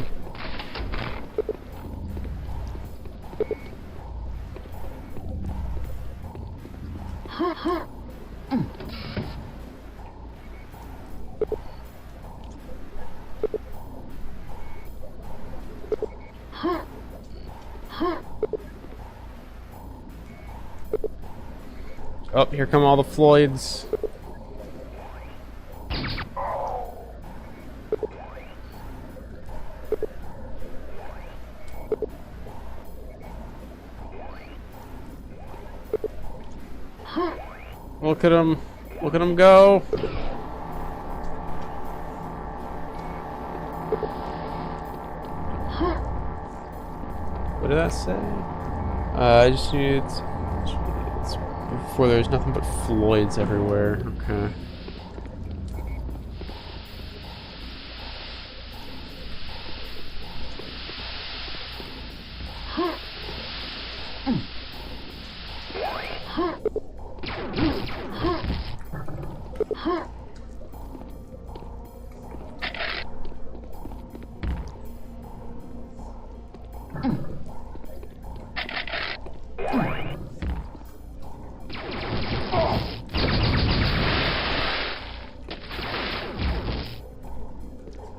S1: Oh, here come all the Floyds. Look at him. Look at him go. What did that say? I just need... It's before there's nothing but Floyds everywhere. Okay.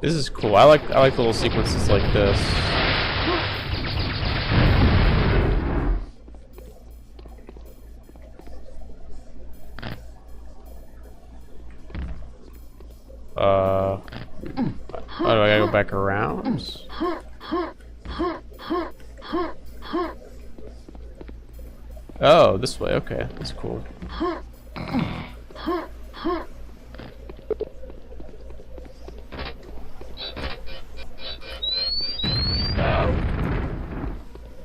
S1: This is cool. I like little sequences like this. Oh, do I gotta go back around? Oh, this way. Okay, that's cool.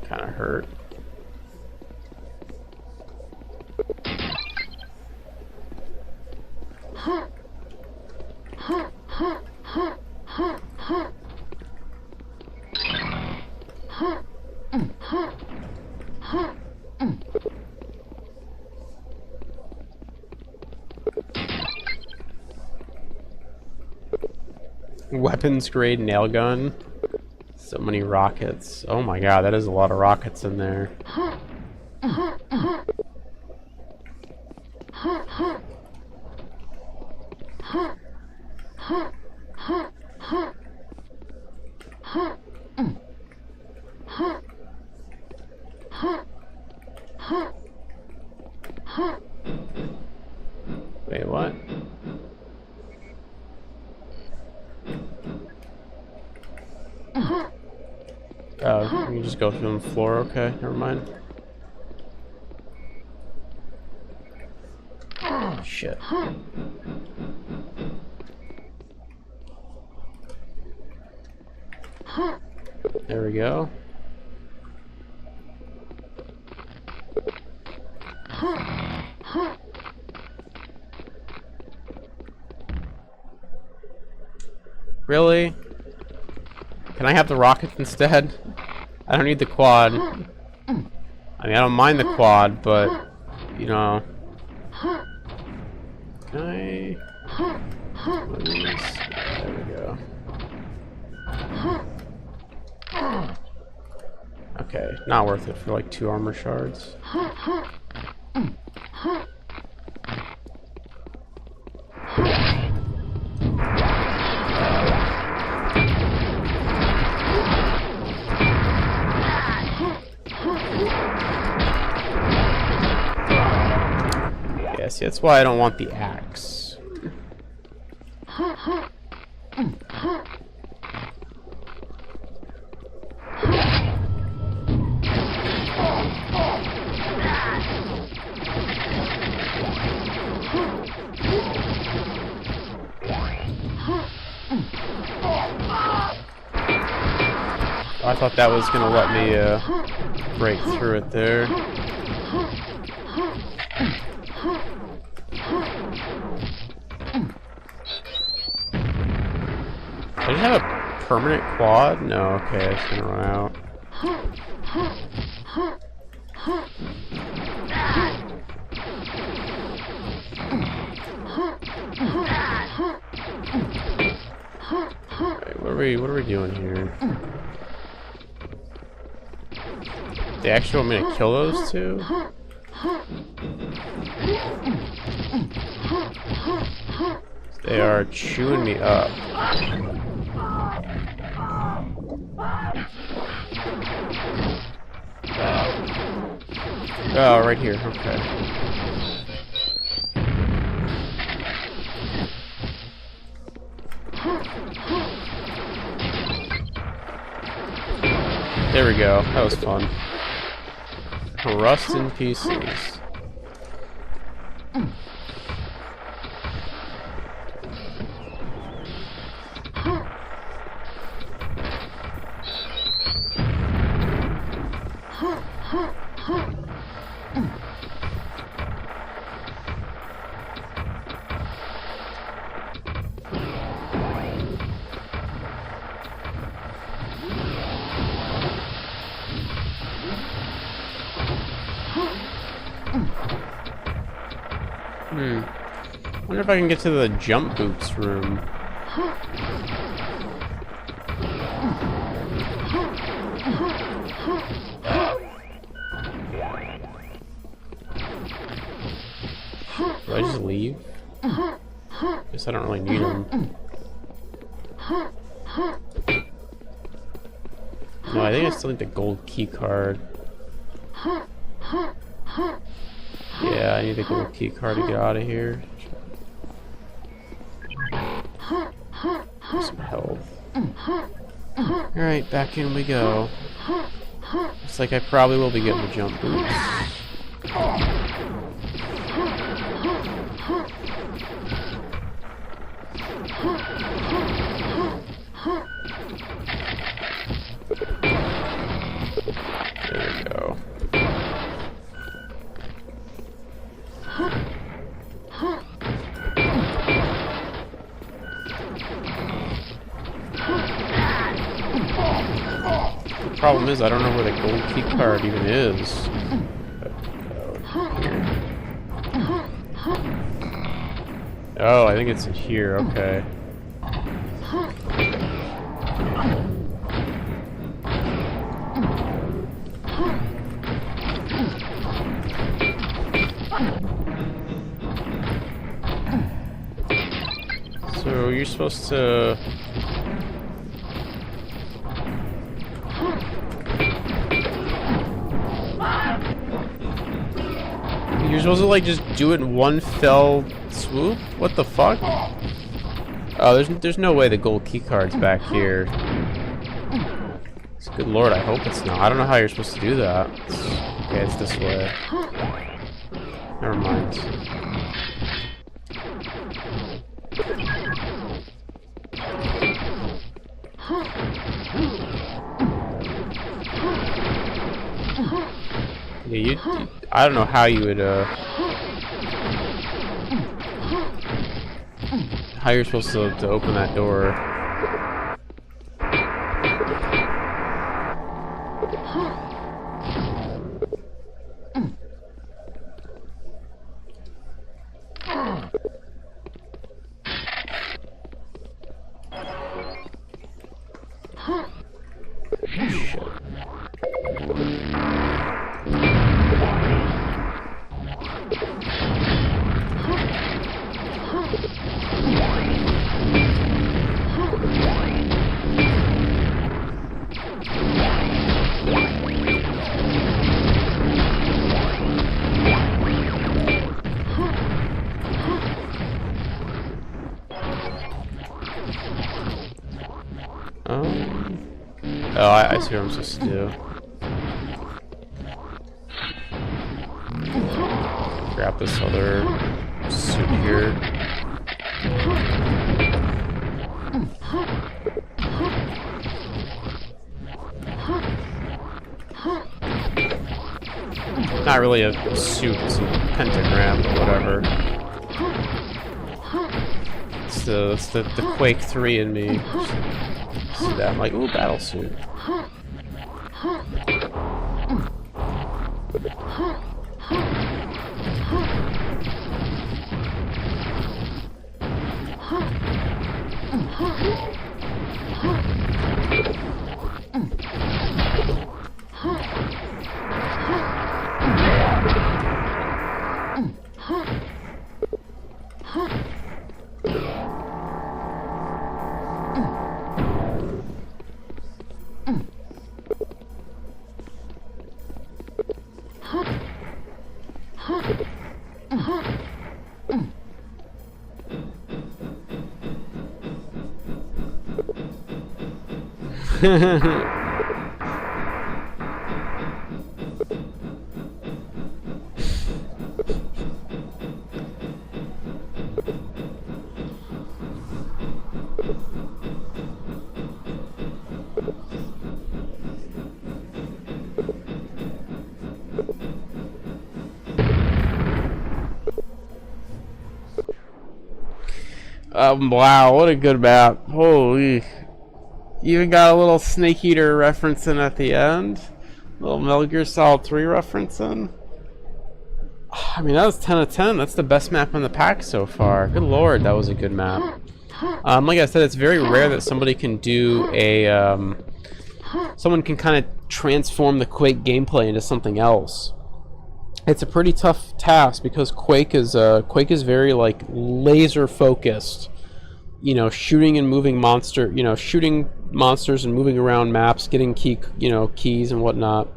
S1: Kind of hurt. Weapons grade nail gun. So many rockets. Oh my god, that is a lot of rockets in there. You just go through the floor. Okay, never mind. Shit. There we go. Really? Can I have the rocket instead? I don't need the quad. I mean, I don't mind the quad, but, you know. Can I... There we go. Okay, not worth it for like 2 armor shards. Yes, that's why I don't want the axe. I thought that was gonna let me break through it there. Did it have a permanent quad? No, okay, it's gonna run out. Right, what are we doing here? They actually want me to kill those two? They are chewing me up. Oh, right here, okay. There we go, that was fun. Rust in pieces. Wonder if I can get to the jump boots room. Do I just leave? Guess I don't really need them. No, I think I still need the gold key card. Yeah, I need the gold key card to get out of here. Some health. Alright, back in we go. Looks like I probably will be getting the jump boots. There we go. The problem is I don't know where the gold key card even is. Oh, I think it's in here, okay. So you're supposed to... You're supposed to like just do it in one fell swoop? What the fuck? Oh, there's no way the gold key card's back here. Good lord, I hope it's not. I don't know how you're supposed to do that. Okay, it's this way. Never mind. Yeah, I don't know how you would, how you're supposed to open that door. Oh, I see what I'm supposed to do. Grab this other suit here. Not really a suit, it's a pentagram, but whatever. It's the Quake 3 in me. See that? I'm like, ooh, battle suit. Wow, what a good map. Holy. Even got a little Snake Eater reference in at the end. A little Metal Gear Solid 3 reference in. I mean, that was 10 out of 10. That's the best map in the pack so far. Good lord, that was a good map. Like I said, it's very rare that somebody can do a... someone can kind of transform the Quake gameplay into something else. It's a pretty tough task because Quake is very like laser focused. You know, shooting and moving shooting monsters and moving around maps, getting keys and whatnot.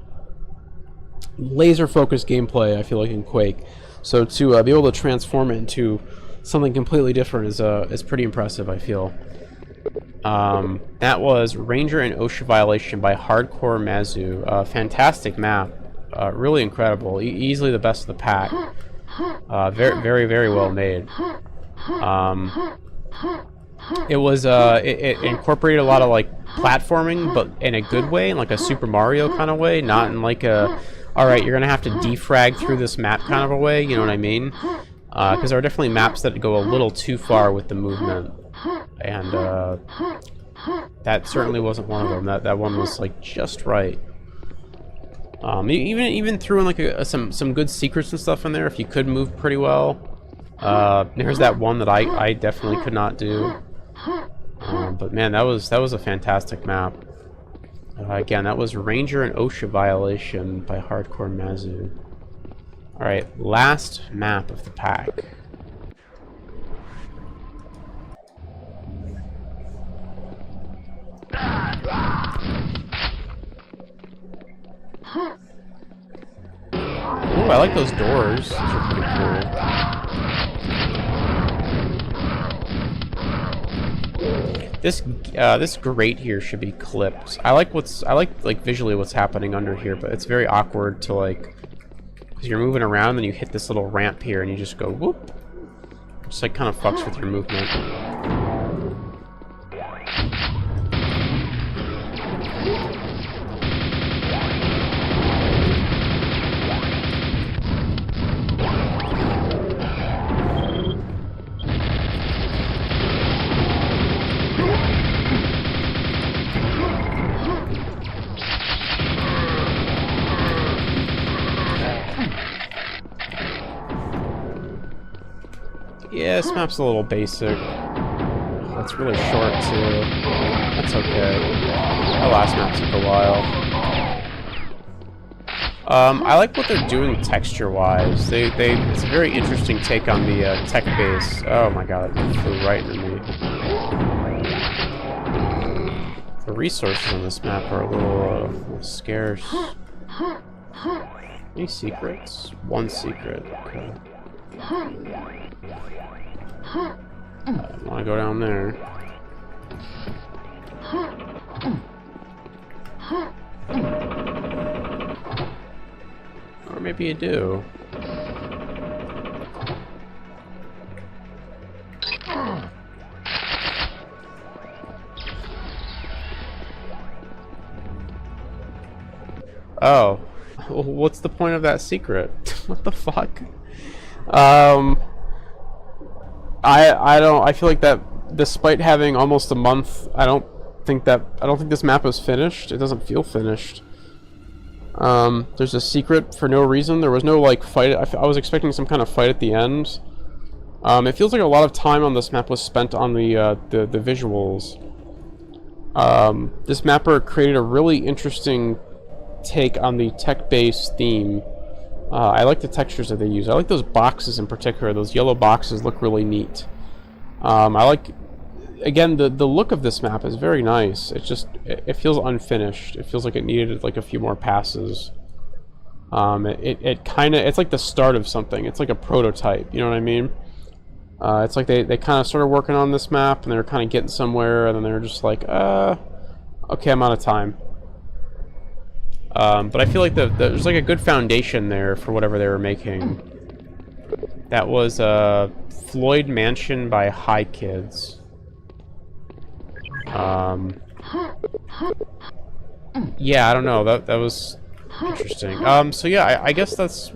S1: Laser focused gameplay, I feel like, in Quake. So to be able to transform it into something completely different is pretty impressive, I feel. That was Ranger and OSHA Violation by Hardcore Mazu. Fantastic map. Really incredible. Easily the best of the pack. Very, very, very well made. It was it incorporated a lot of like platforming, but in a good way, in like a Super Mario kind of way, not in like a alright, you're gonna have to defrag through this map kind of a way, you know what I mean? Because there are definitely maps that go a little too far with the movement, and that certainly wasn't one of them. That one was like just right. Even threw in like some good secrets and stuff in there if you could move pretty well. There's that one that I definitely could not do. But man, that was a fantastic map. Again, that was Ranger and OSHA Violation by Hardcore Mazu. Alright, last map of the pack. Ooh, I like those doors. Those are pretty cool. this grate here should be clipped. I like visually what's happening under here, but it's very awkward to like, because you're moving around and you hit this little ramp here and you just go whoop. Just like kind of fucks with your movement. Yeah, this map's a little basic. It's really short too. That's okay. The last map took a while. I like what they're doing texture-wise. It's a very interesting take on the tech base. Oh my god, it flew right into me. The resources on this map are a little scarce. Any secrets? One secret. Okay. I want to go down there. Or maybe you do. Oh. What's the point of that secret? What the fuck? I feel like that despite having almost a month, I don't think this map is finished. It doesn't feel finished. There's a secret for no reason. There was no like fight. I was expecting some kind of fight at the end. It feels like a lot of time on this map was spent on the visuals. This mapper created a really interesting take on the tech-based theme. I like the textures that they use. I like those boxes in particular. Those yellow boxes look really neat. I like, again, the look of this map is very nice. It's just, it feels unfinished. It feels like it needed like a few more passes. It's like the start of something. It's like a prototype, you know what I mean? It's like they kind of started working on this map and they were kind of getting somewhere and then they were just like, okay, I'm out of time. But I feel like there's like a good foundation there for whatever they were making. That was Floyd Mansion by Hi Kids. Yeah, I don't know. That was interesting. So yeah, I guess that's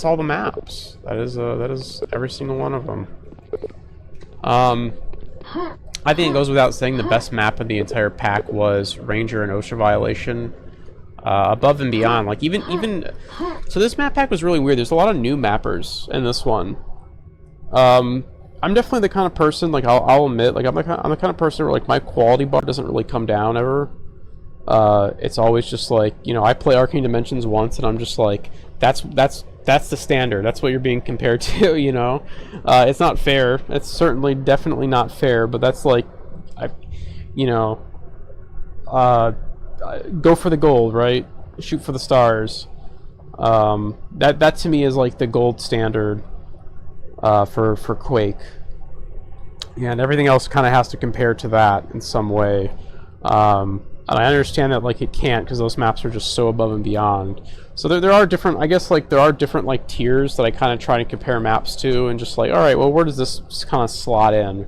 S1: all the maps. That is every single one of them. I think it goes without saying the best map of the entire pack was Ranger and OSHA Violation. Above and beyond, like even so this map pack was really weird. There's a lot of new mappers in this one. I'm definitely the kind of person, like I'll admit, like I'm the kind of person where like my quality bar doesn't really come down ever. It's always just like, you know, I play Arcane Dimensions once and I'm just like, that's the standard. That's what you're being compared to, you know. It's not fair. It's certainly definitely not fair, but that's like, go for the gold, right? Shoot for the stars. That to me is like the gold standard for Quake. Yeah, and everything else kind of has to compare to that in some way. And I understand that like it can't because those maps are just so above and beyond. So there are different, I guess like there are different like tiers that I kind of try to compare maps to and just like, all right, well, where does this kind of slot in?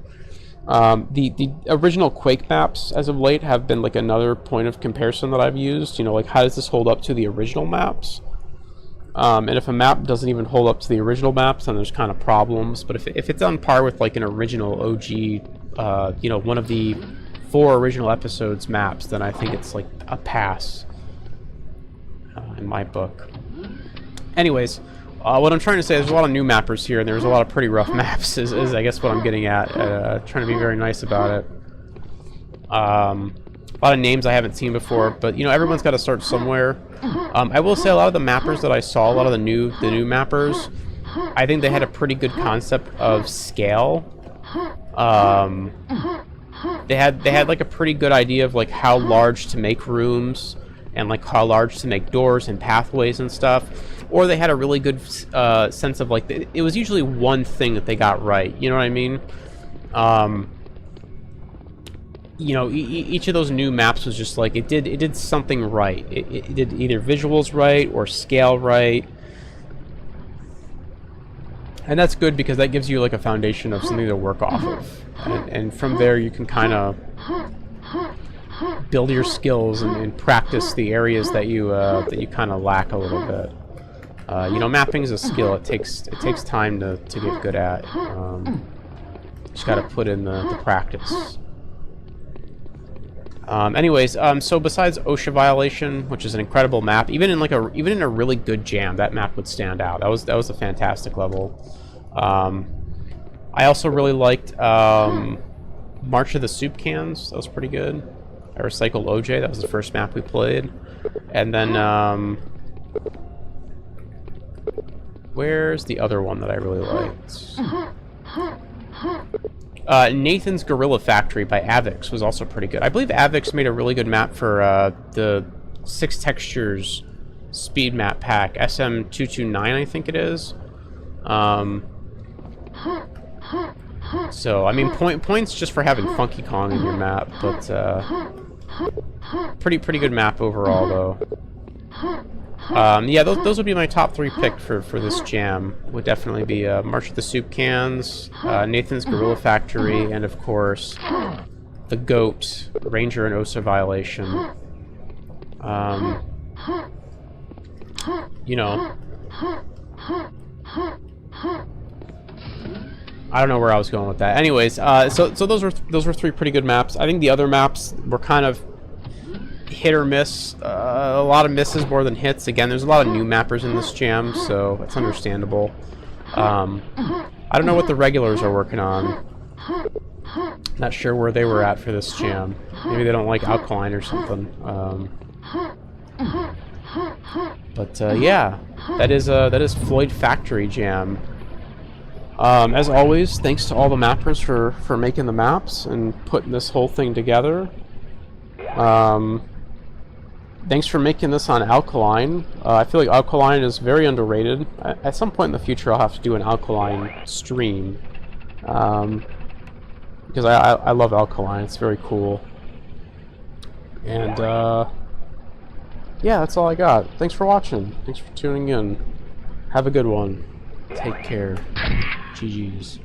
S1: The original Quake maps as of late have been like another point of comparison that I've used. You know, like how does this hold up to the original maps? And if a map doesn't even hold up to the original maps, then there's kind of problems. But if it's on par with like an original OG, you know, one of the 4 original episodes maps, then I think it's like a pass in my book. Anyways. What I'm trying to say is there's a lot of new mappers here, and there's a lot of pretty rough maps, is I guess what I'm getting at. Trying to be very nice about it. A lot of names I haven't seen before, but, you know, everyone's got to start somewhere. I will say a lot of the mappers that I saw, a lot of the new mappers, I think they had a pretty good concept of scale. They had like a pretty good idea of like how large to make rooms, and like how large to make doors and pathways and stuff. Or they had a really good sense of like, it was usually one thing that they got right, you know what I mean? you know, each of those new maps was just like it did something right. It did either visuals right or scale right, and that's good because that gives you like a foundation of something to work off of, and from there you can kind of build your skills and practice the areas that you kind of lack a little bit. You know, mapping is a skill. It takes time to get good at. Just got to put in the practice. Anyways, so besides OSHA violation, which is an incredible map, even in a really good jam, that map would stand out. That was a fantastic level. I also really liked March of the Soup Cans. That was pretty good. I recycled OJ. That was the first map we played, and then where's the other one that I really liked? Nathan's Gorilla Factory by Avix was also pretty good. I believe Avix made a really good map for the 6 Textures speed map pack, SM229 I think it is. So, I mean, points just for having Funky Kong in your map, but pretty good map overall, though. Yeah, those would be my top 3 picked for this jam. Would definitely be March of the Soup Cans, Nathan's Gorilla Factory, and of course the GOAT, Ranger and OSA violation. You know, I don't know where I was going with that. Anyways, so those were 3 pretty good maps. I think the other maps were kind of hit or miss. A lot of misses more than hits. Again, there's a lot of new mappers in this jam, so it's understandable. I don't know what the regulars are working on. Not sure where they were at for this jam. Maybe they don't like Alkaline or something. But yeah, that is Floyd Factory Jam. As always, thanks to all the mappers for making the maps and putting this whole thing together. Thanks for making this on Alkaline. I feel like Alkaline is very underrated. At some point in the future, I'll have to do an Alkaline stream. Because I love Alkaline. It's very cool. And, yeah, that's all I got. Thanks for watching. Thanks for tuning in. Have a good one. Take care. GG's.